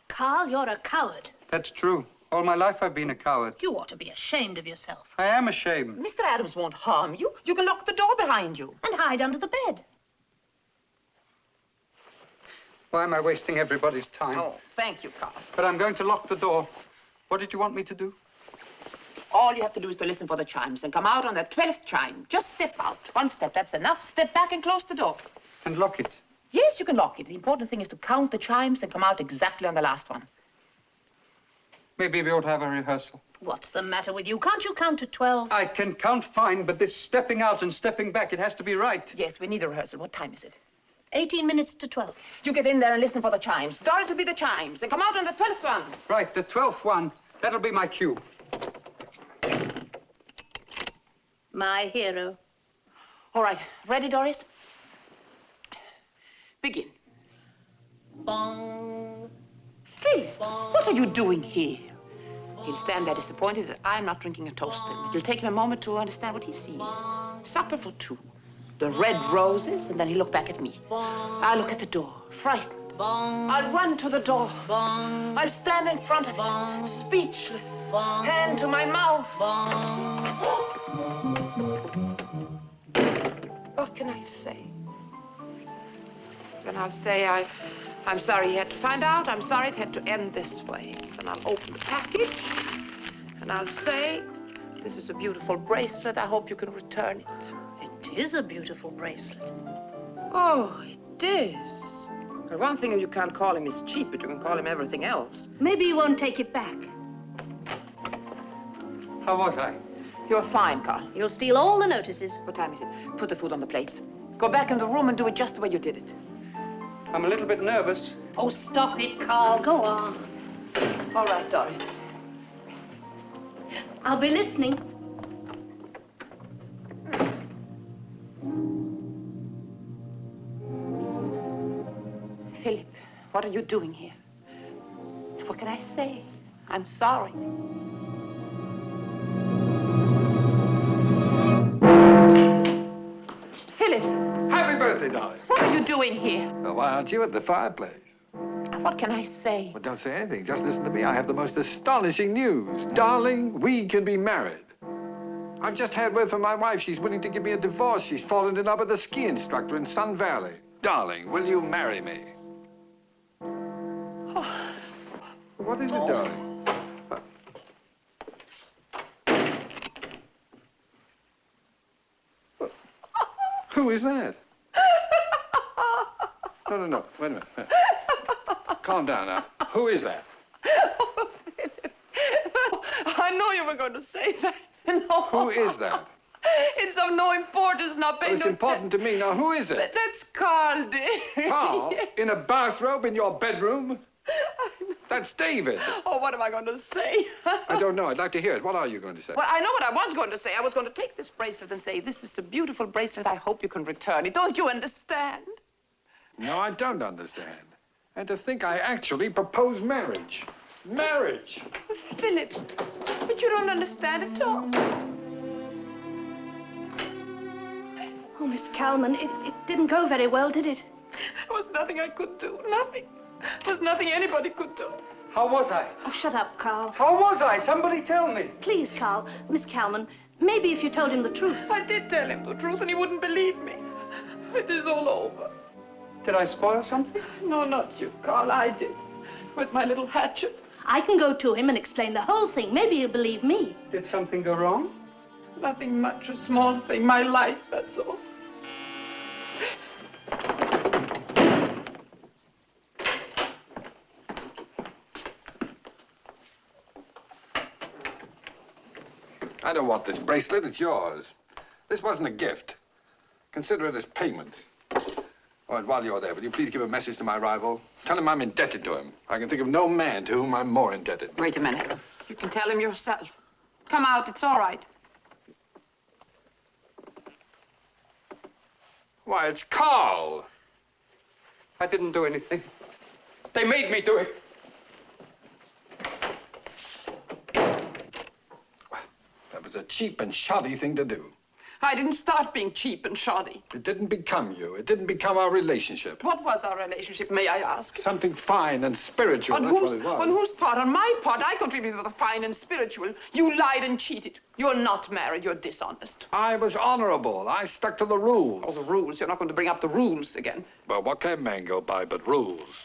Carl, you're a coward. That's true. All my life I've been a coward. You ought to be ashamed of yourself. I am ashamed. Mr. Adams won't harm you. You can lock the door behind you. And hide under the bed. Why am I wasting everybody's time? Oh, thank you, Carl. But I'm going to lock the door. What did you want me to do? All you have to do is to listen for the chimes and come out on the 12th chime. Just step out. One step, that's enough. Step back and close the door. And lock it? Yes, you can lock it. The important thing is to count the chimes and come out exactly on the last one. Maybe we ought to have a rehearsal. What's the matter with you? Can't you count to 12? I can count fine, but this stepping out and stepping back, it has to be right. Yes, we need a rehearsal. What time is it? 18 minutes to 12. You get in there and listen for the chimes. Doris will be the chimes. And come out on the 12th one. Right, the 12th one. That'll be my cue. My hero. All right. Ready, Doris? Begin. Bong. Philip, what are you doing here? He'll stand there disappointed that I'm not drinking a toast to him. It'll take him a moment to understand what he sees. Supper for two. The red roses, and then he'll look back at me. I'll look at the door, frightened. I'll run to the door. I'll stand in front of him, speechless, hand to my mouth. What can I say? Then I'll say I'm sorry he had to find out. I'm sorry it had to end this way. Then I'll open the package, and I'll say, this is a beautiful bracelet. I hope you can return it. It is a beautiful bracelet. Oh, it is. Well, one thing you can't call him is cheap, but you can call him everything else. Maybe you won't take it back. How was I? You're fine, Carl. You'll steal all the notices. What time is it? Put the food on the plates. Go back in the room and do it just the way you did it. I'm a little bit nervous. Oh, stop it, Carl. Go on. All right, Doris. I'll be listening. Philip, what are you doing here? What can I say? I'm sorry. Philip! Happy birthday, darling. What are you doing here? Well, why aren't you at the fireplace? What can I say? Well, don't say anything. Just listen to me. I have the most astonishing news. Darling, we can be married. I've just had word from my wife. She's willing to give me a divorce. She's fallen in love with a ski instructor in Sun Valley. Darling, will you marry me? Oh. What is it, darling? Who is that? No. Wait a minute. Calm down now. Who is that? Oh, Philip. I know you were going to say that. No. Who is that? It's of no importance now, Well, it's important to me. Now, who is it? That's Carl, dear. Carl? Yes. In a bathrobe in your bedroom? That's David. Oh, what am I going to say? I don't know. I'd like to hear it. What are you going to say? Well, I know what I was going to say. I was going to take this bracelet and say, this is a beautiful bracelet. I hope you can return it. Don't you understand? No, I don't understand. And to think I actually proposed marriage. Marriage! Philip, but you don't understand at all. Oh, Miss Calman, it didn't go very well, did it? There was nothing I could do. Nothing. There was nothing anybody could do. How was I? Oh, shut up, Carl. How was I? Somebody tell me. Please, Carl. Miss Calman, maybe if you told him the truth. I did tell him the truth, and he wouldn't believe me. It is all over. Did I spoil something? No, not you, Carl. I did. With my little hatchet. I can go to him and explain the whole thing. Maybe he'll believe me. Did something go wrong? Nothing much, a small thing. My life, that's all. I don't want this bracelet. It's yours. This wasn't a gift. Consider it as payment. Oh, and while you're there, will you please give a message to my rival? Tell him I'm indebted to him. I can think of no man to whom I'm more indebted. Wait a minute. You can tell him yourself. Come out, it's all right. Why, it's Carl. I didn't do anything. They made me do it. That was a cheap and shoddy thing to do. I didn't start being cheap and shoddy. It didn't become you. It didn't become our relationship. What was our relationship, may I ask? Something fine and spiritual, that's what it was. On whose part? On my part, I contributed to the fine and spiritual. You lied and cheated. You're not married, you're dishonest. I was honorable. I stuck to the rules. Oh, the rules. You're not going to bring up the rules again. Well, what can man go by but rules?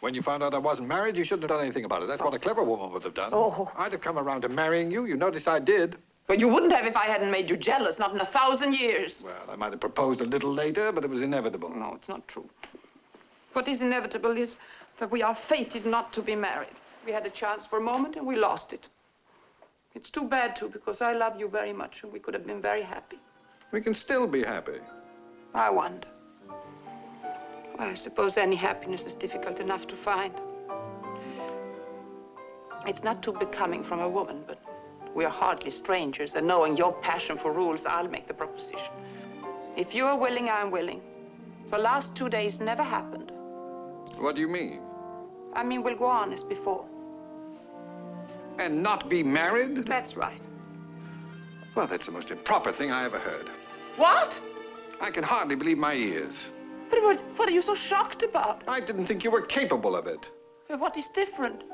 When you found out I wasn't married, you shouldn't have done anything about it. That's what a clever woman would have done. Oh. I'd have come around to marrying you. You noticed I did. But you wouldn't have if I hadn't made you jealous, not in 1,000 years. Well, I might have proposed a little later, but it was inevitable. No, it's not true. What is inevitable is that we are fated not to be married. We had a chance for a moment and we lost it. It's too bad, too, because I love you very much and we could have been very happy. We can still be happy. I wonder. Well, I suppose any happiness is difficult enough to find. It's not too becoming from a woman, but we are hardly strangers, and knowing your passion for rules, I'll make the proposition. If you're willing, I'm willing. The last 2 days never happened. What do you mean? I mean, we'll go on as before. And not be married? That's right. Well, that's the most improper thing I ever heard. What? I can hardly believe my ears. But what are you so shocked about? I didn't think you were capable of it. What is different?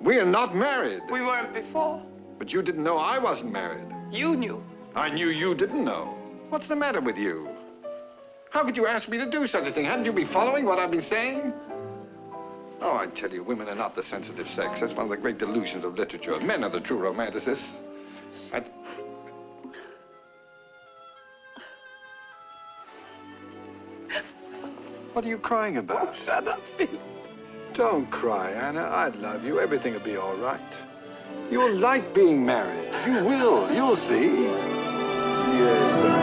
We are not married. We weren't before. But you didn't know I wasn't married. You knew. I knew you didn't know. What's the matter with you? How could you ask me to do such a thing? Hadn't you been following what I've been saying? Oh, I tell you, women are not the sensitive sex. That's one of the great delusions of literature. Men are the true romanticists. What are you crying about? Oh, shut up, Phil. Don't cry, Anna. I love you. Everything will be all right. You'll like being married. You will. You'll see. Yes, but